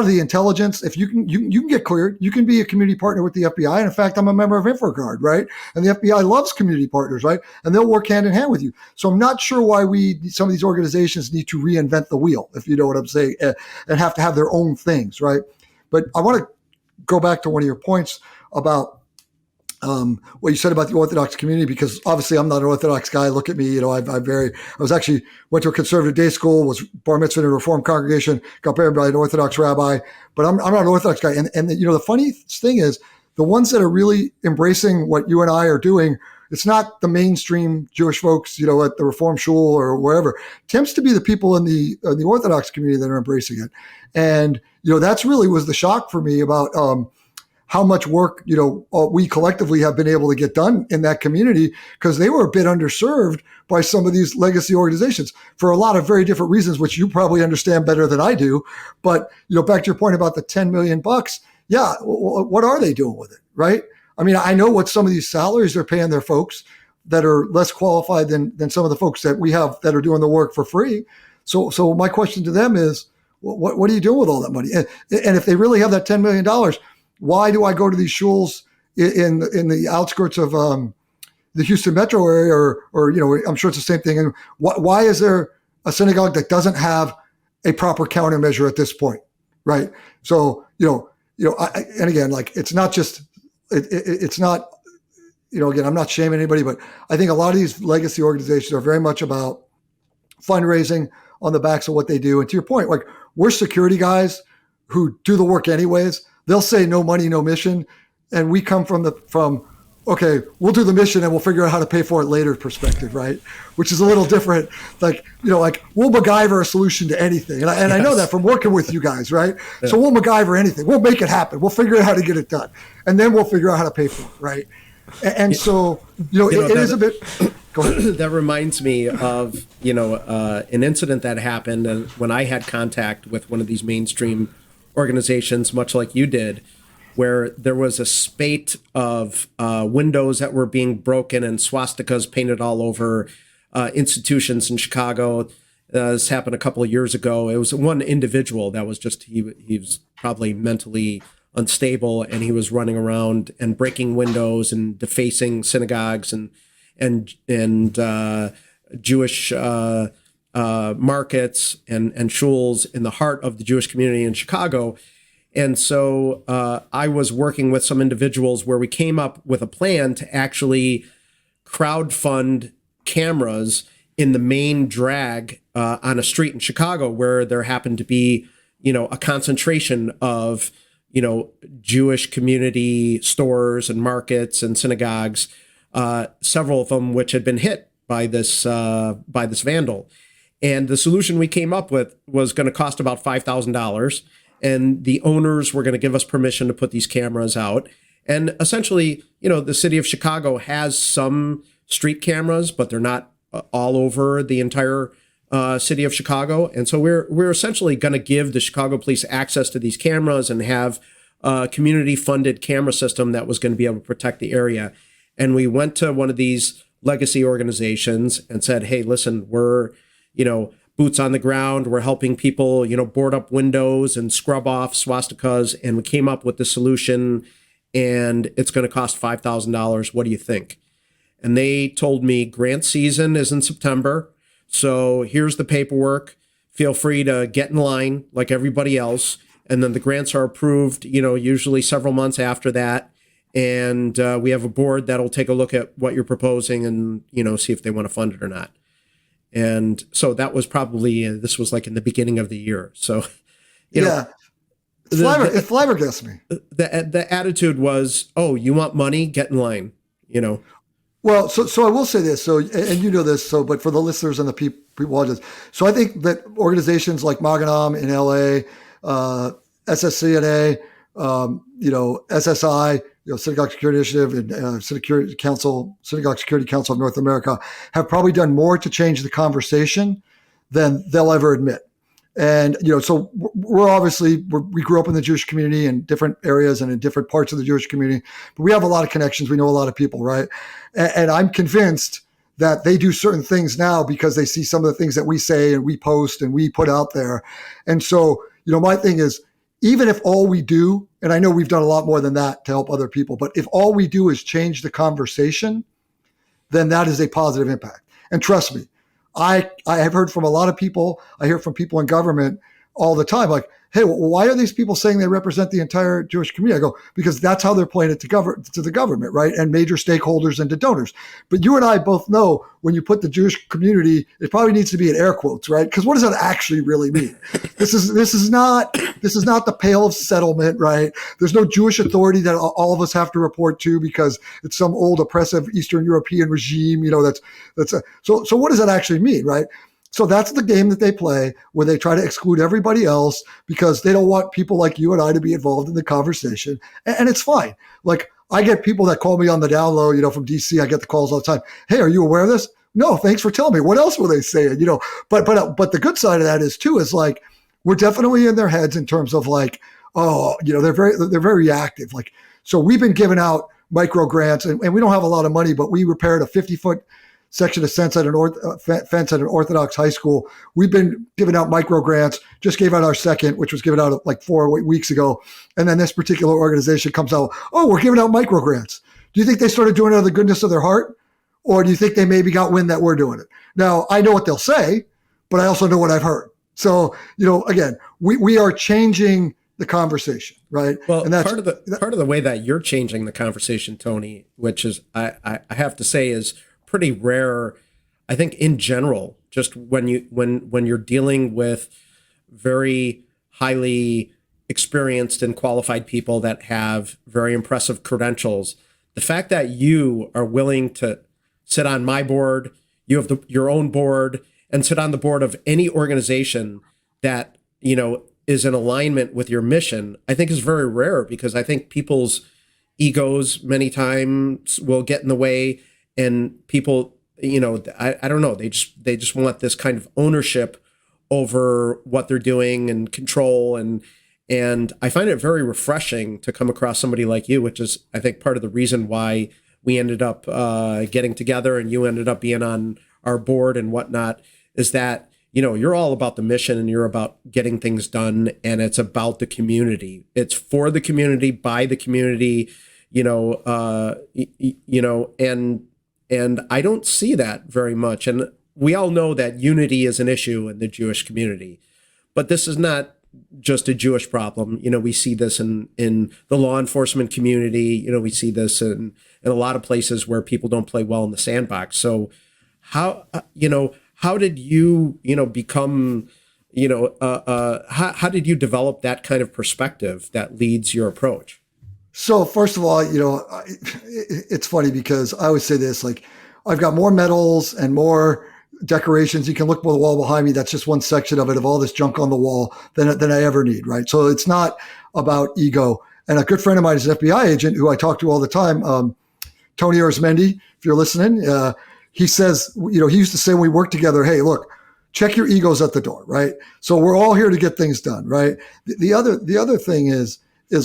C: the intelligence. If you can get cleared, you can be a community partner with the FBI. And in fact, I'm a member of InfraGuard, right? And the FBI loves community partners, right? And they'll work hand in hand with you. So I'm not sure why some of these organizations need to reinvent the wheel, if you know what I'm saying, and have to have their own things, right? But I want to go back to one of your points about what you said about the Orthodox community, because obviously I'm not an Orthodox guy. Look at me, I went to a conservative day school, was bar mitzvah in a Reform congregation, got married by an Orthodox rabbi, but I'm not an Orthodox guy. And the funny thing is, the ones that are really embracing what you and I are doing, it's not the mainstream Jewish folks, at the Reform shul or wherever. It tends to be the people in the Orthodox community that are embracing it. And, that's really was the shock for me about, how much work, we collectively have been able to get done in that community, because they were a bit underserved by some of these legacy organizations for a lot of very different reasons, which you probably understand better than I do. But, back to your point about the $10 million, yeah, what are they doing with it, right? I mean, I know what some of these salaries they're paying their folks that are less qualified than some of the folks that we have that are doing the work for free. So my question to them is, what are you doing with all that money? And if they really have that $10 million, why do I go to these shuls in the outskirts of the Houston metro area, or I'm sure it's the same thing. And why is there a synagogue that doesn't have a proper countermeasure at this point, right? So and again, like it's not just it's not again, I'm not shaming anybody, but I think a lot of these legacy organizations are very much about fundraising on the backs of what they do. And to your point, like we're security guys who do the work anyways. They'll say no money, no mission. And we come from okay, we'll do the mission and we'll figure out how to pay for it later perspective, right? Which is a little different. Like we'll MacGyver a solution to anything. And I know that from working with you guys, right? Yeah. So we'll MacGyver anything. We'll make it happen. We'll figure out how to get it done. And then we'll figure out how to pay for it, right? And so, it is a bit... Go ahead.
A: That reminds me of, an incident that happened when I had contact with one of these mainstream organizations, much like you did, where there was a spate of windows that were being broken and swastikas painted all over institutions in Chicago. This happened a couple of years ago. It was one individual that was just, he was probably mentally unstable, and he was running around and breaking windows and defacing synagogues and Jewish markets and shuls in the heart of the Jewish community in Chicago. And so I was working with some individuals where we came up with a plan to actually crowdfund cameras in the main drag on a street in Chicago where there happened to be, a concentration of, Jewish community stores and markets and synagogues, several of them which had been hit by this vandal. And the solution we came up with was going to cost about $5,000. And the owners were going to give us permission to put these cameras out. And essentially, the city of Chicago has some street cameras, but they're not all over the entire city of Chicago. And so we're essentially going to give the Chicago police access to these cameras and have a community-funded camera system that was going to be able to protect the area. And we went to one of these legacy organizations and said, hey, listen, we're, boots on the ground. We're helping people, board up windows and scrub off swastikas. And we came up with the solution, and it's going to cost $5,000. What do you think? And they told me grant season is in September. So here's the paperwork. Feel free to get in line like everybody else. And then the grants are approved, usually several months after that. And we have a board that'll take a look at what you're proposing and, see if they want to fund it or not. And so that was probably, this was like in the beginning of the year. So,
C: it flabbergasts me. The
A: attitude was, oh, you want money? Get in line,
C: Well, so I will say this. So, and this. So, but for the listeners and the people watching, so I think that organizations like Maganam in LA, SSCNA, SSI, Synagogue Security Initiative and Synagogue Security Council of North America have probably done more to change the conversation than they'll ever admit. And, so we grew up in the Jewish community in different areas and in different parts of the Jewish community, but we have a lot of connections. We know a lot of people, right? And I'm convinced that they do certain things now because they see some of the things that we say and we post and we put out there. And so, my thing is, even if all we do, and I know we've done a lot more than that to help other people, but if all we do is change the conversation, then that is a positive impact. And trust me, I have heard from a lot of people. I hear from people in government all the time, like, hey, why are these people saying they represent the entire Jewish community? I go, because that's how they're playing it to the government, right? And major stakeholders and to donors. But you and I both know when you put the Jewish community, it probably needs to be in air quotes, right? Because what does that actually really mean? This is not the Pale of Settlement, right? There's no Jewish authority that all of us have to report to because it's some old oppressive Eastern European regime, so what does that actually mean, right? So that's the game that they play where they try to exclude everybody else because they don't want people like you and I to be involved in the conversation. And it's fine. Like I get people that call me on the down low, from DC. I get the calls all the time. Hey, are you aware of this? No, thanks for telling me. What else were they saying? But the good side of that is like, we're definitely in their heads in terms of like, they're very reactive. Like, so we've been giving out micro grants and we don't have a lot of money, but we repaired a 50-foot section of fence at an Orthodox high school. We've been giving out micro grants, just gave out our second, which was given out like 4 weeks ago. And then this particular organization comes out, oh, we're giving out micro grants. Do you think they started doing it out of the goodness of their heart? Or do you think they maybe got wind that we're doing it? Now, I know what they'll say, but I also know what I've heard. So, again, we are changing the conversation, right?
A: Well, and that's part of the way that you're changing the conversation, Tony, which is, I have to say is pretty rare, I think, in general, just when you're dealing with very highly experienced and qualified people that have very impressive credentials, the fact that you are willing to sit on my board, you have your own board, and sit on the board of any organization that, is in alignment with your mission, I think is very rare because I think people's egos many times will get in the way. And people, I don't know, they just want this kind of ownership over what they're doing and control. And I find it very refreshing to come across somebody like you, which is, I think, part of the reason why we ended up getting together and you ended up being on our board and whatnot, is that, you're all about the mission and you're about getting things done, and it's about the community. It's for the community, by the community, and I don't see that very much. And we all know that unity is an issue in the Jewish community, but this is not just a Jewish problem. We see this in the law enforcement community. We see this in a lot of places where people don't play well in the sandbox. So how did you, become, how did you develop that kind of perspective that leads your approach?
C: So first of all, it's funny because I always say this, like, I've got more medals and more decorations. You can look at the wall behind me. That's just one section of it, of all this junk on the wall than I ever need, right? So it's not about ego. And a good friend of mine is an FBI agent who I talk to all the time, Tony Levey, if you're listening. He says, he used to say when we worked together, hey, look, check your egos at the door, right? So we're all here to get things done, right? The other thing is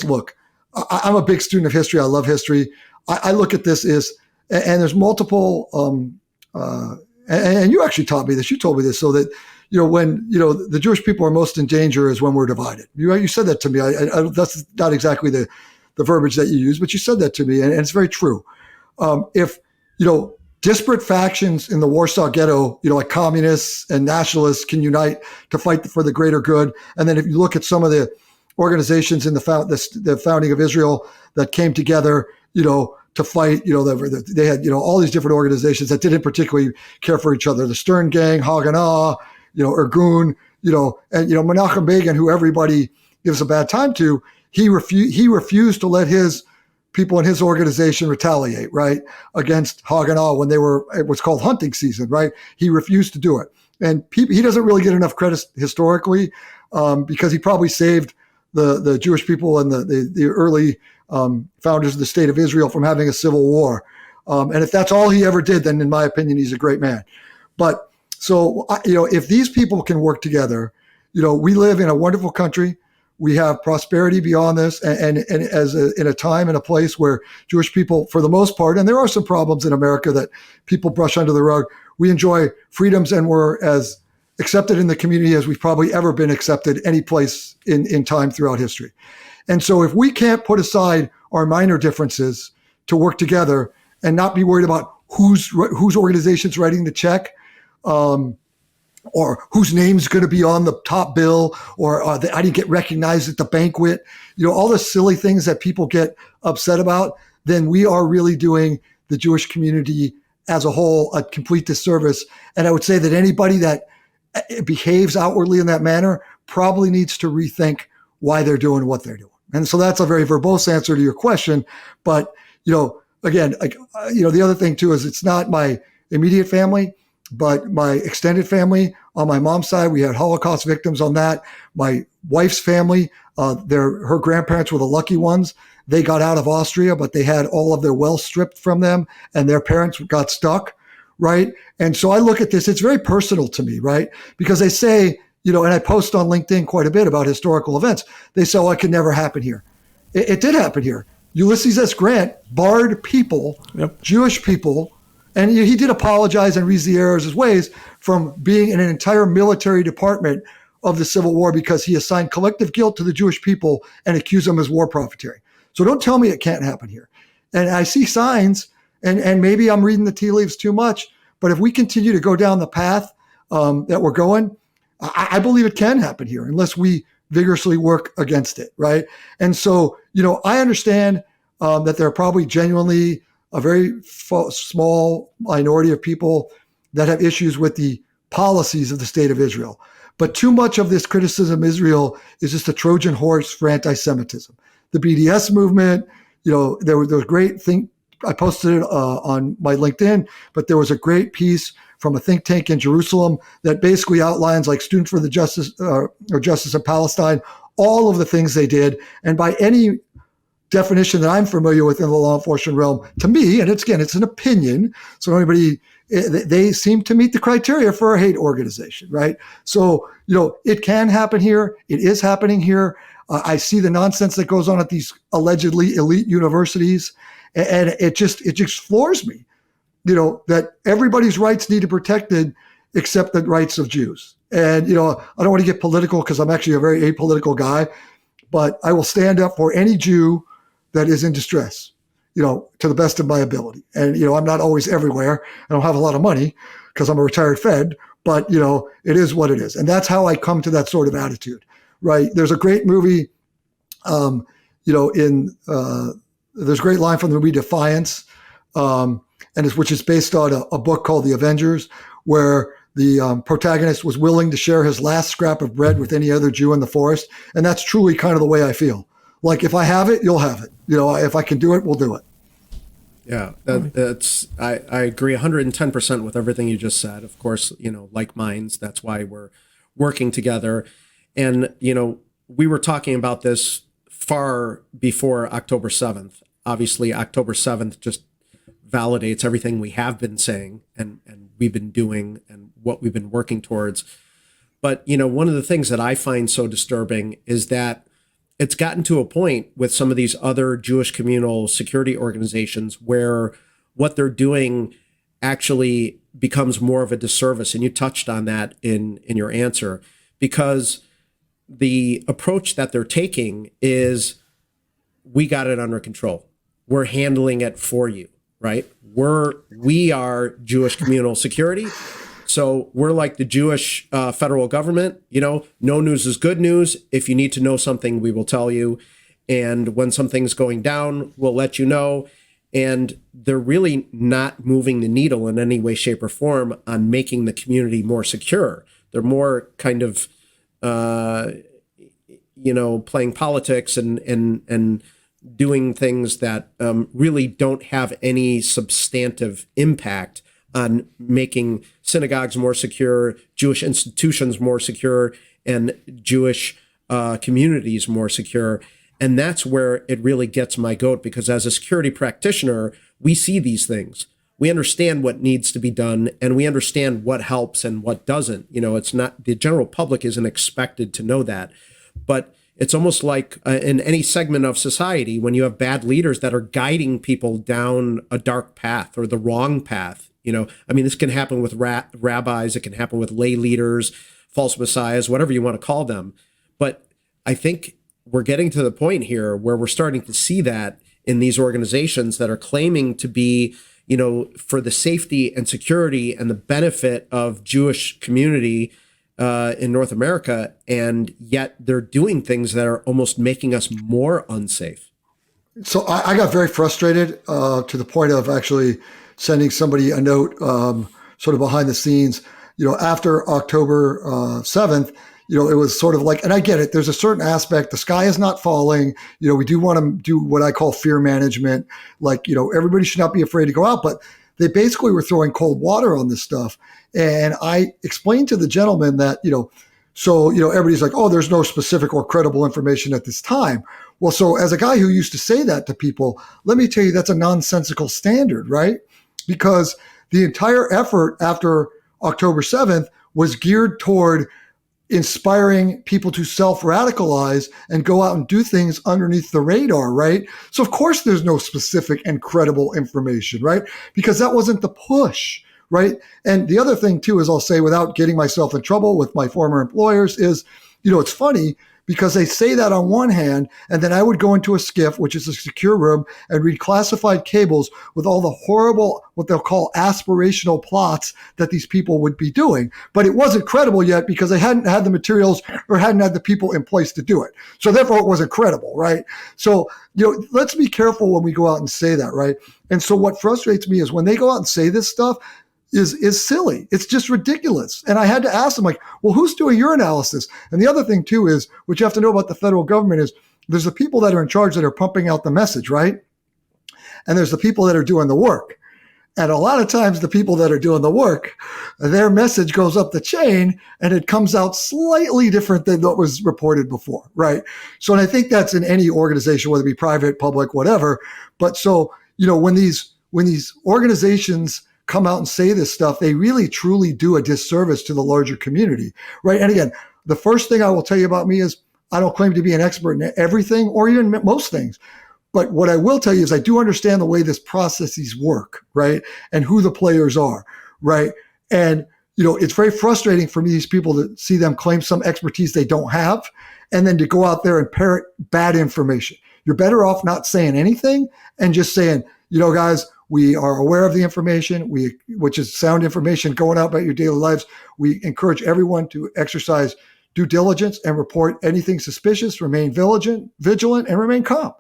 C: look, I'm a big student of history. I love history. I look at this and there's multiple, and you actually taught me this. You told me this, so that when the Jewish people are most in danger is when we're divided. You said that to me. I that's not exactly the verbiage that you use, but you said that to me, and it's very true. If disparate factions in the Warsaw Ghetto, like communists and nationalists, can unite to fight for the greater good, and then if you look at some of the organizations in the founding of Israel that came together, to fight, they had, all these different organizations that didn't particularly care for each other. The Stern Gang, Haganah, Irgun, and, Menachem Begin, who everybody gives a bad time to, he refused to let his people in his organization retaliate, right, against Haganah when it was called hunting season, right? He refused to do it. And he doesn't really get enough credit historically because he probably saved the Jewish people and the early founders of the state of Israel from having a civil war. And if that's all he ever did, then in my opinion, he's a great man. But so, if these people can work together, we live in a wonderful country. We have prosperity beyond this, and in a time and a place where Jewish people, for the most part, and there are some problems in America that people brush under the rug, we enjoy freedoms and we're as accepted in the community as we've probably ever been accepted any place in time throughout history. And so if we can't put aside our minor differences to work together and not be worried about whose organization's writing the check, or whose name's going to be on the top bill, or I didn't get recognized at the banquet, all the silly things that people get upset about, then we are really doing the Jewish community as a whole a complete disservice. And I would say that anybody that behaves outwardly in that manner probably needs to rethink why they're doing what they're doing. And so that's a very verbose answer to your question. But, again, the other thing too is it's not my immediate family, but my extended family. On my mom's side, we had Holocaust victims on that. My wife's family, her grandparents were the lucky ones. They got out of Austria, but they had all of their wealth stripped from them, and their parents got stuck, right? And so I look at this, it's very personal to me, right? Because they say, and I post on LinkedIn quite a bit about historical events. They say, it could never happen here. It did happen here. Ulysses S. Grant barred people, Jewish people, and he did apologize and reason the errors of his ways from being in an entire military department of the Civil War because he assigned collective guilt to the Jewish people and accused them as war profiteering. So don't tell me it can't happen here. And I see signs, and maybe I'm reading the tea leaves too much, but if we continue to go down the path that we're going, I believe it can happen here unless we vigorously work against it, right? And so, I understand that there are probably genuinely a very small minority of people that have issues with the policies of the state of Israel. But too much of this criticism of Israel is just a Trojan horse for anti-Semitism. The BDS movement, there was a great thing. I posted it on my LinkedIn, but there was a great piece from a think tank in Jerusalem that basically outlines, like, Students for the Justice or Justice in Palestine, all of the things they did. And by any definition that I'm familiar with in the law enforcement realm, to me, and it's an opinion, so they seem to meet the criteria for a hate organization, right? So, it can happen here. It is happening here. I see the nonsense that goes on at these allegedly elite universities, and it just floors me, that everybody's rights need to be protected, accept the rights of Jews. And, I don't want to get political because I'm actually a very apolitical guy, but I will stand up for any Jew that is in distress, to the best of my ability. And, I'm not always everywhere. I don't have a lot of money because I'm a retired Fed, but, it is what it is. And that's how I come to that sort of attitude, right? There's a great movie, there's a great line from the movie Defiance, which is based on a book called The Avengers, where the protagonist was willing to share his last scrap of bread with any other Jew in the forest. And that's truly kind of the way I feel. Like, if I have it, you'll have it. If I can do it, we'll do it.
A: Yeah, I agree 110% with everything you just said. Of course, like minds, that's why we're working together. And, we were talking about this far before October 7th. Obviously, October 7th just validates everything we have been saying and we've been doing and what we've been working towards. But, one of the things that I find so disturbing is that it's gotten to a point with some of these other Jewish communal security organizations where what they're doing actually becomes more of a disservice. And you touched on that in your answer, because the approach that they're taking is, we got it under control. We're handling it for you, right? We are Jewish communal security. So we're like the Jewish federal government, no news is good news. If you need to know something, we will tell you. And when something's going down, we'll let you know. And they're really not moving the needle in any way, shape, or form on making the community more secure. They're more kind of, playing politics and doing things that really don't have any substantive impact on making synagogues more secure, Jewish institutions more secure, and Jewish communities more secure. And that's where it really gets my goat, because as a security practitioner, we see these things. We understand what needs to be done, and we understand what helps and what doesn't. It's not, the general public isn't expected to know that. But it's almost like in any segment of society, when you have bad leaders that are guiding people down a dark path or the wrong path. This can happen with rabbis, it can happen with lay leaders, false messiahs, whatever you want to call them. But I think we're getting to the point here where we're starting to see that in these organizations that are claiming to be, for the safety and security and the benefit of Jewish community in North America, and yet they're doing things that are almost making us more unsafe.
C: So I got very frustrated to the point of actually sending somebody a note sort of behind the scenes, after October 7th, it was sort of like, and I get it, there's a certain aspect, the sky is not falling, we do want to do what I call fear management, like, everybody should not be afraid to go out, but they basically were throwing cold water on this stuff. And I explained to the gentleman that, everybody's like, oh, there's no specific or credible information at this time. Well, so as a guy who used to say that to people, let me tell you, that's a nonsensical standard, right? Because the entire effort after October 7th was geared toward inspiring people to self-radicalize and go out and do things underneath the radar, right? So of course there's no specific and credible information, right? Because that wasn't the push, right? And the other thing too is, I'll say without getting myself in trouble with my former employers, is, it's funny because they say that on one hand, and then I would go into a SCIF, which is a secure room, and read classified cables with all the horrible, what they'll call aspirational plots that these people would be doing. But it wasn't credible yet because they hadn't had the materials or hadn't had the people in place to do it. So therefore it wasn't credible, right? So, let's be careful when we go out and say that, right? And so what frustrates me is when they go out and say this stuff, is silly. It's just ridiculous. And I had to ask them, like, well, who's doing your analysis? And the other thing too is, what you have to know about the federal government is, there's the people that are in charge that are pumping out the message, right? And there's the people that are doing the work. And a lot of times the people that are doing the work, their message goes up the chain and it comes out slightly different than what was reported before, right? So, and I think that's in any organization, whether it be private, public, whatever. But so, when these organizations come out and say this stuff, they really truly do a disservice to the larger community, right? And again, the first thing I will tell you about me is, I don't claim to be an expert in everything or even most things. But what I will tell you is I do understand the way this processes work, right? And who the players are, right? And, it's very frustrating for me, these people, to see them claim some expertise they don't have, and then to go out there and parrot bad information. You're better off not saying anything and just saying, guys, we are aware of the information, which is sound information going out about your daily lives. We encourage everyone to exercise due diligence and report anything suspicious, remain vigilant, and remain calm. I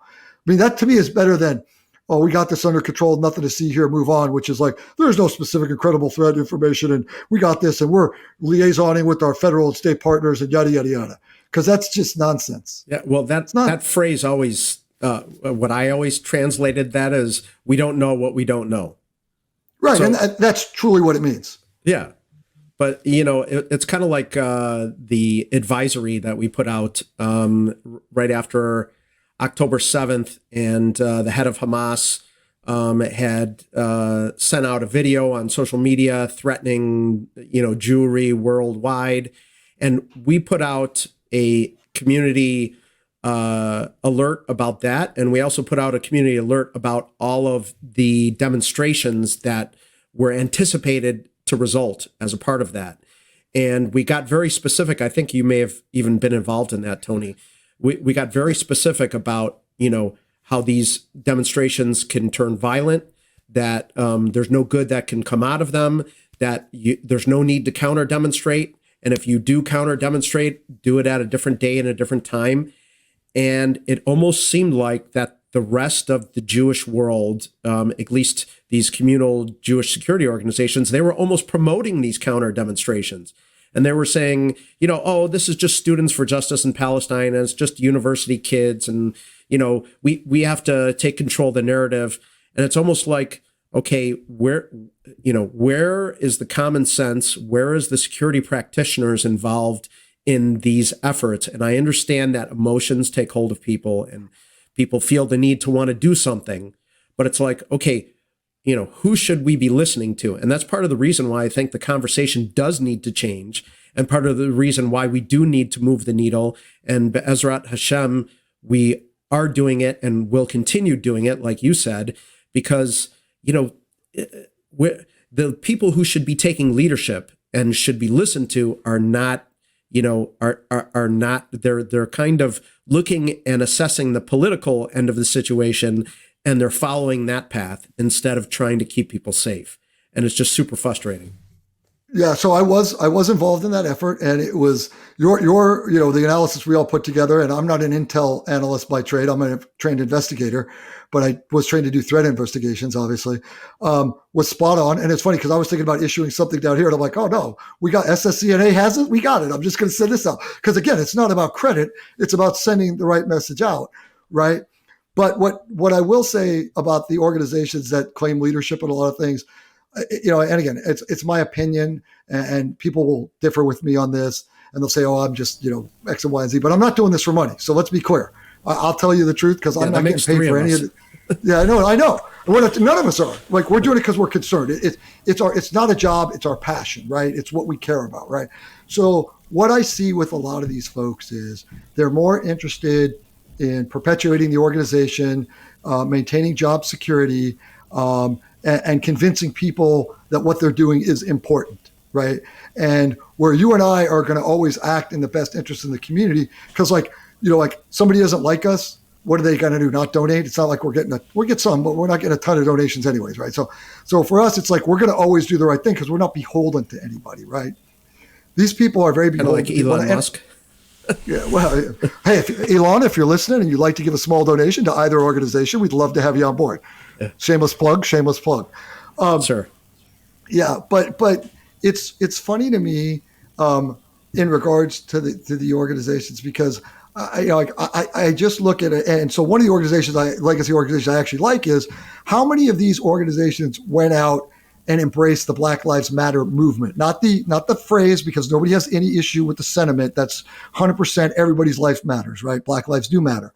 C: mean, that to me is better than, oh, we got this under control, nothing to see here, move on, which is like, there's no specific and credible threat information, and we got this, and we're liaisoning with our federal and state partners, and yada, yada, yada. Because that's just nonsense.
A: Yeah, well, that phrase always, what I always translated that as, we don't know what we don't know.
C: Right,
A: So,
C: and that's truly what it means.
A: yeah. But, it's kind of like the advisory that we put out right after October 7th, and the head of Hamas had sent out a video on social media threatening, Jewry worldwide. And we put out a community alert about that. And we also put out a community alert about all of the demonstrations that were anticipated to result as a part of that. And we got very specific. I think you may have even been involved in that, Tony. We got very specific about, how these demonstrations can turn violent, that there's no good that can come out of them, that there's no need to counter demonstrate. And if you do counter demonstrate, do it at a different day and a different time. And it almost seemed like that the rest of the Jewish world, at least these communal Jewish security organizations, they were almost promoting these counter demonstrations. And they were saying, oh, this is just Students for Justice in Palestine, and it's just university kids, and, we have to take control of the narrative. And it's almost like, okay, where is the common sense? Where is the security practitioners involved in these efforts? And I understand that emotions take hold of people, and people feel the need to want to do something, but it's like, okay, who should we be listening to? And that's part of the reason why I think the conversation does need to change, and part of the reason why we do need to move the needle. And Be'ezrat Hashem, we are doing it and will continue doing it, like you said, because, the people who should be taking leadership and should be listened to are not, are not, they're kind of looking and assessing the political end of the situation, and they're following that path instead of trying to keep people safe. And it's just super frustrating.
C: Yeah, so I was involved in that effort, and it was your the analysis we all put together. And I'm not an intel analyst by trade; I'm a trained investigator, but I was trained to do threat investigations. Obviously, was spot on. And it's funny because I was thinking about issuing something down here, and I'm like, oh no, we got SSCNA has it, we got it. I'm just going to send this out because again, it's not about credit; it's about sending the right message out, right? But what I will say about the organizations that claim leadership in a lot of things. And again, it's my opinion, and people will differ with me on this, and they'll say, "Oh, I'm just X and Y and Z," but I'm not doing this for money. So let's be clear. I'll tell you the truth because I'm not getting paid for any of it. Yeah, I know. None of us are. Like, we're doing it because we're concerned. It's not a job. It's our passion, right? It's what we care about, right? So what I see with a lot of these folks is they're more interested in perpetuating the organization, maintaining job security. And convincing people that what they're doing is important, right? And where you and I are going to always act in the best interest in the community, because like somebody doesn't like us, what are they going to do? Not donate? It's not like we'll get some, but we're not getting a ton of donations anyways, right? So for us, it's like we're going to always do the right thing because we're not beholden to anybody, right? These people are very beholden.
A: Kind of like Elon Musk.
C: Yeah, well, hey, Elon, if you're listening and you'd like to give a small donation to either organization, we'd love to have you on board. Yeah. Shameless plug.
A: Sure.
C: Yeah, but it's funny to me in regards to the organizations because I just look at it, and so one of the organizations legacy organizations I actually like is how many of these organizations went out and embrace the Black Lives Matter movement. Not the phrase, because nobody has any issue with the sentiment. That's 100% everybody's life matters, right? Black lives do matter.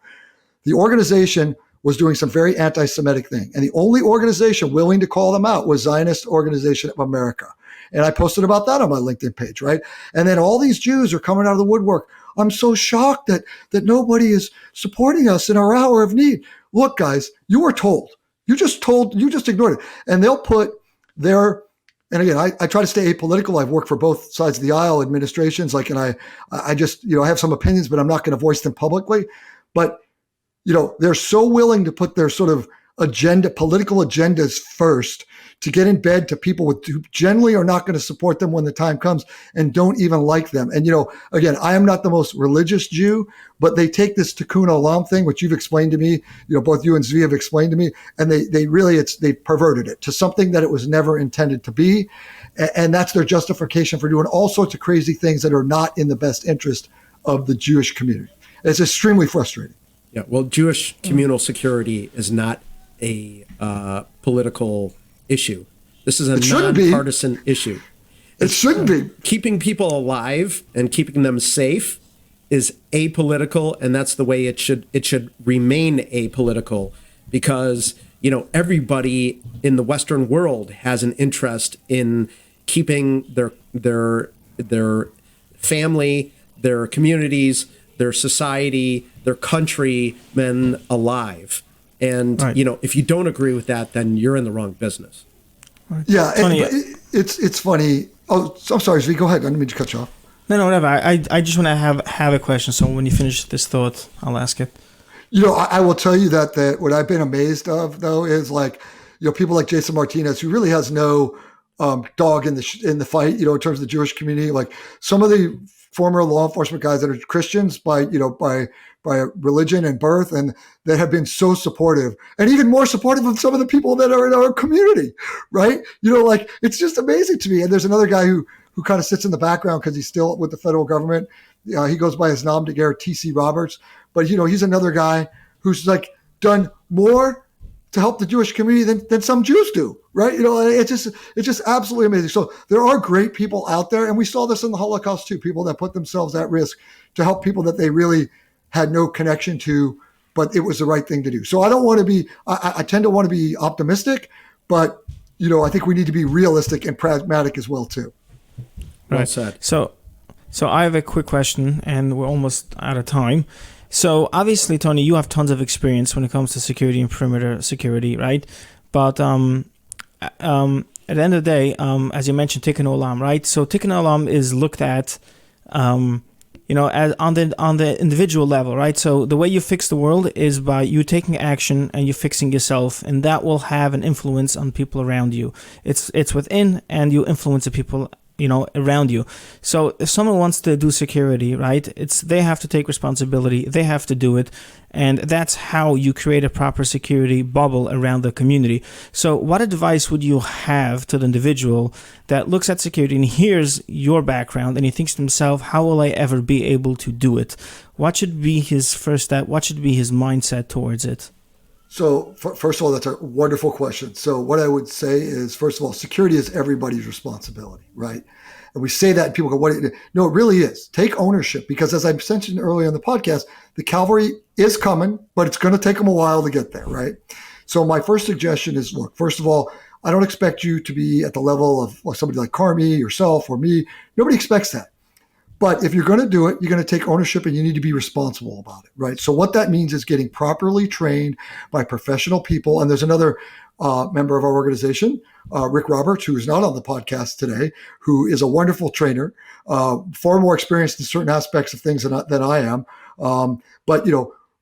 C: The organization was doing some very anti-Semitic thing. And the only organization willing to call them out was Zionist Organization of America. And I posted about that on my LinkedIn page, right? And then all these Jews are coming out of the woodwork. I'm so shocked that nobody is supporting us in our hour of need. Look, guys, you were told. You just ignored it. And they'll put their and again, I try to stay apolitical. I've worked for both sides of the aisle, administrations, and I just, I have some opinions, but I'm not going to voice them publicly. But, they're so willing to put their sort of political agendas first, to get in bed to people who generally are not going to support them when the time comes and don't even like them. And, again, I am not the most religious Jew, but they take this tikkun olam thing, which you've explained to me, both you and Tzvi have explained to me, and they perverted it to something that it was never intended to be. And that's their justification for doing all sorts of crazy things that are not in the best interest of the Jewish community. It's extremely frustrating.
A: Yeah, well, Jewish communal security is not a political issue. This is a nonpartisan issue.
C: It shouldn't be.
A: Keeping people alive and keeping them safe is apolitical, and that's the way it should remain apolitical, because everybody in the Western world has an interest in keeping their family, their communities, their society, their countrymen alive. And,
B: right.
A: If you don't agree with that, then you're in the wrong business.
B: Right.
C: Yeah, it's funny. Oh, I'm sorry, Tzvi, go ahead. I didn't mean to cut you off.
B: No, whatever. I just want to have a question. So when you finish this thought, I'll ask it.
C: I will tell you that what I've been amazed of, though, is people like Jason Martinez, who really has no dog in the fight, in terms of the Jewish community. Like some of the former law enforcement guys that are Christians by religion and birth, and that have been so supportive, and even more supportive of some of the people that are in our community, right? It's just amazing to me. And there's another guy who kind of sits in the background because he's still with the federal government. He goes by his nom de guerre, T.C. Roberts, but he's another guy who's done more to help the Jewish community than some Jews do, right? It's just absolutely amazing. So there are great people out there, and we saw this in the Holocaust too, people that put themselves at risk to help people that they really had no connection to, but it was the right thing to do. So I don't want to be, I tend to want to be optimistic, but I think we need to be realistic and pragmatic as well too.
A: Well said.
B: So I have a quick question, and we're almost out of time. So obviously, Tony, you have tons of experience when it comes to security and perimeter security, right? But at the end of the day, as you mentioned, tikkun olam, right? So tikkun olam is looked at, as on the individual level, right? So the way you fix the world is by you taking action and you fixing yourself, and that will have an influence on people around you. It's within, and you influence the people around you. So if someone wants to do security, right, they have to take responsibility, they have to do it, and that's how you create a proper security bubble around the community. So what advice would you have to the individual that looks at security and hears your background and he thinks to himself, how will I ever be able to do it? What should be his first step? What should be his mindset towards it?
C: So first of all, that's a wonderful question. So what I would say is, first of all, security is everybody's responsibility, right? And we say that and people go, no, it really is. Take ownership, because as I mentioned earlier in the podcast, the cavalry is coming, but it's going to take them a while to get there, right? So my first suggestion is, look, first of all, I don't expect you to be at the level of somebody like Carmi, yourself, or me. Nobody expects that. But if you're going to do it, you're going to take ownership and you need to be responsible about it, right? So what that means is getting properly trained by professional people. And there's another member of our organization, Rick Roberts, who is not on the podcast today, who is a wonderful trainer, far more experienced in certain aspects of things than I am. But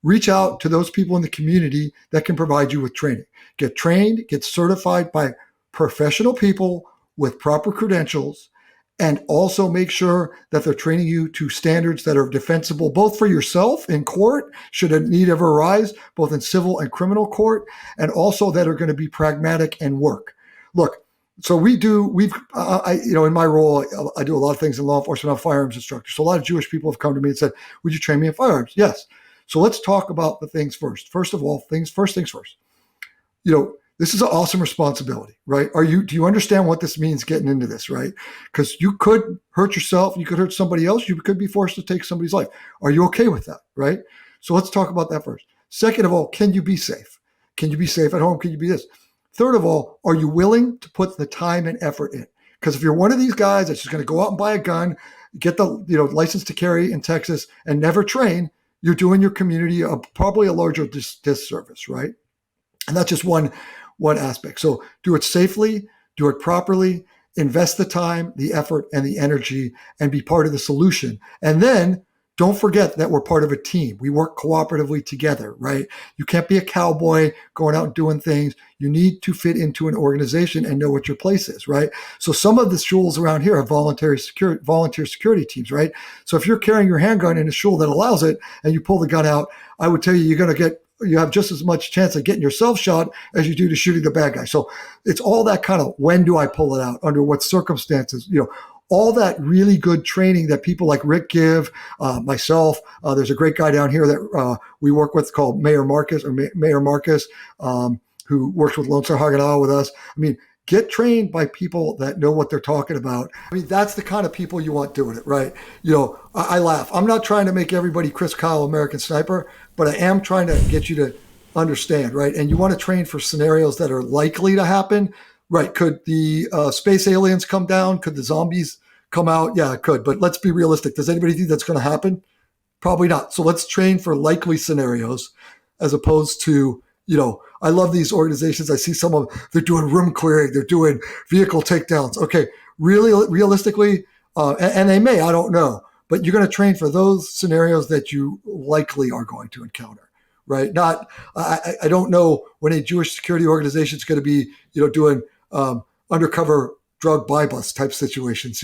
C: reach out to those people in the community that can provide you with training. Get trained, get certified by professional people with proper credentials, and also make sure that they're training you to standards that are defensible, both for yourself in court, should a need ever arise, both in civil and criminal court, and also that are going to be pragmatic and work. Look, so in my role, I do a lot of things in law enforcement. I'm a firearms instructor. So a lot of Jewish people have come to me and said, would you train me in firearms? Yes. So let's talk about the things first. First of all, first things first. This is an awesome responsibility, right? Do you understand what this means getting into this, right? Because you could hurt yourself, you could hurt somebody else, you could be forced to take somebody's life. Are you okay with that, right? So let's talk about that first. Second of all, can you be safe? Can you be safe at home? Can you be this? Third of all, are you willing to put the time and effort in? Because if you're one of these guys that's just going to go out and buy a gun, get the license to carry in Texas and never train, you're doing your community probably a larger disservice, right? And that's just one aspect. So do it safely, do it properly, invest the time, the effort, and the energy, and be part of the solution. And then don't forget that we're part of a team. We work cooperatively together, right? You can't be a cowboy going out and doing things. You need to fit into an organization and know what your place is, right? So some of the shuls around here have volunteer security teams, right? So if you're carrying your handgun in a shul that allows it and you pull the gun out, I would tell you you have just as much chance of getting yourself shot as you do to shooting the bad guy. So it's all that kind of, when do I pull it out? Under what circumstances? All that really good training that people like Rick give, myself. There's a great guy down here that we work with called Mayor Marcus, who works with Lone Star Haganah with us. I mean, get trained by people that know what they're talking about. I mean, that's the kind of people you want doing it, right? I laugh. I'm not trying to make everybody Chris Kyle American Sniper, but I am trying to get you to understand, right? And you want to train for scenarios that are likely to happen. Right. Could the space aliens come down? Could the zombies come out? Yeah, it could. But let's be realistic. Does anybody think that's going to happen? Probably not. So let's train for likely scenarios as opposed to, I love these organizations. I see some of them, they're doing room clearing. They're doing vehicle takedowns. Okay, really, realistically, and they may, I don't know. But you're going to train for those scenarios that you likely are going to encounter. Right. I don't know when a Jewish security organization is going to be, doing undercover drug buy bust type situations.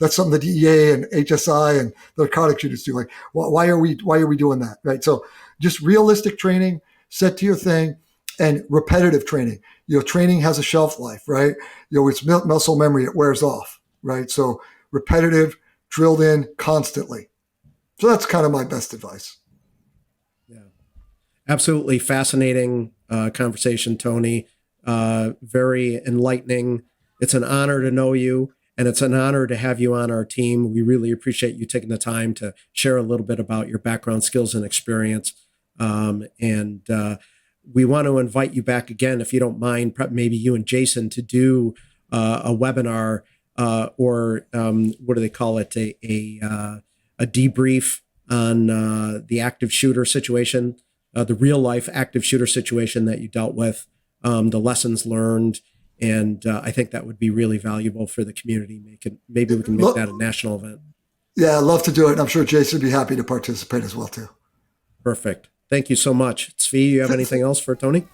C: That's something the DEA and HSI and the narcotics units do. Like, why are we doing that? Right. So just realistic training, set to your thing, and repetitive training. Training has a shelf life, right? It's muscle memory. It wears off. Right. So repetitive, drilled in constantly. So that's kind of my best advice.
A: Absolutely fascinating conversation, Tony. Very enlightening. It's an honor to know you, and it's an honor to have you on our team. We really appreciate you taking the time to share a little bit about your background, skills, and experience. And we want to invite you back again, if you don't mind, maybe you and Jason, to do a webinar or what do they call it? A debrief on the active shooter situation. The real life active shooter situation that you dealt with, the lessons learned. And I think that would be really valuable for the community. Maybe we can make that a national event.
C: Yeah, I'd love to do it. And I'm sure Jason would be happy to participate as well, too.
A: Perfect. Thank you so much. Tzvi, you have anything else for Tony?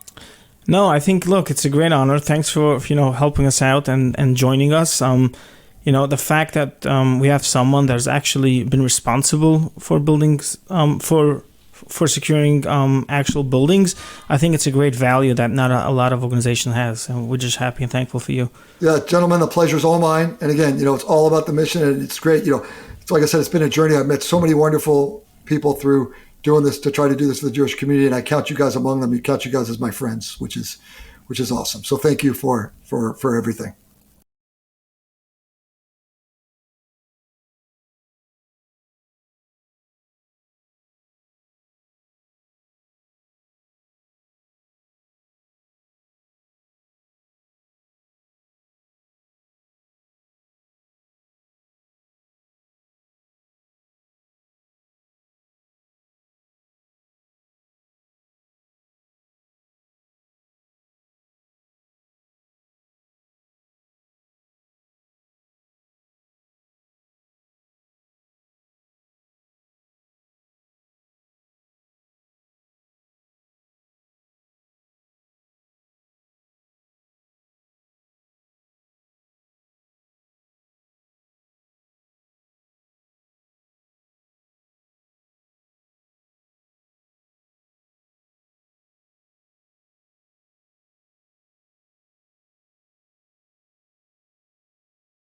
B: No, I think, look, it's a great honor. Thanks for helping us out and joining us. The fact that we have someone that's actually been responsible for buildings, for securing actual buildings, I think it's a great value that not a lot of organization has. And we're just happy and thankful for you.
C: Yeah, gentlemen, the pleasure's all mine. And again, it's all about the mission, and it's great. It's like I said, it's been a journey. I've met so many wonderful people through doing this to try to do this for the Jewish community, and I count you guys among them. You count you guys as my friends, which is awesome. So thank you for everything.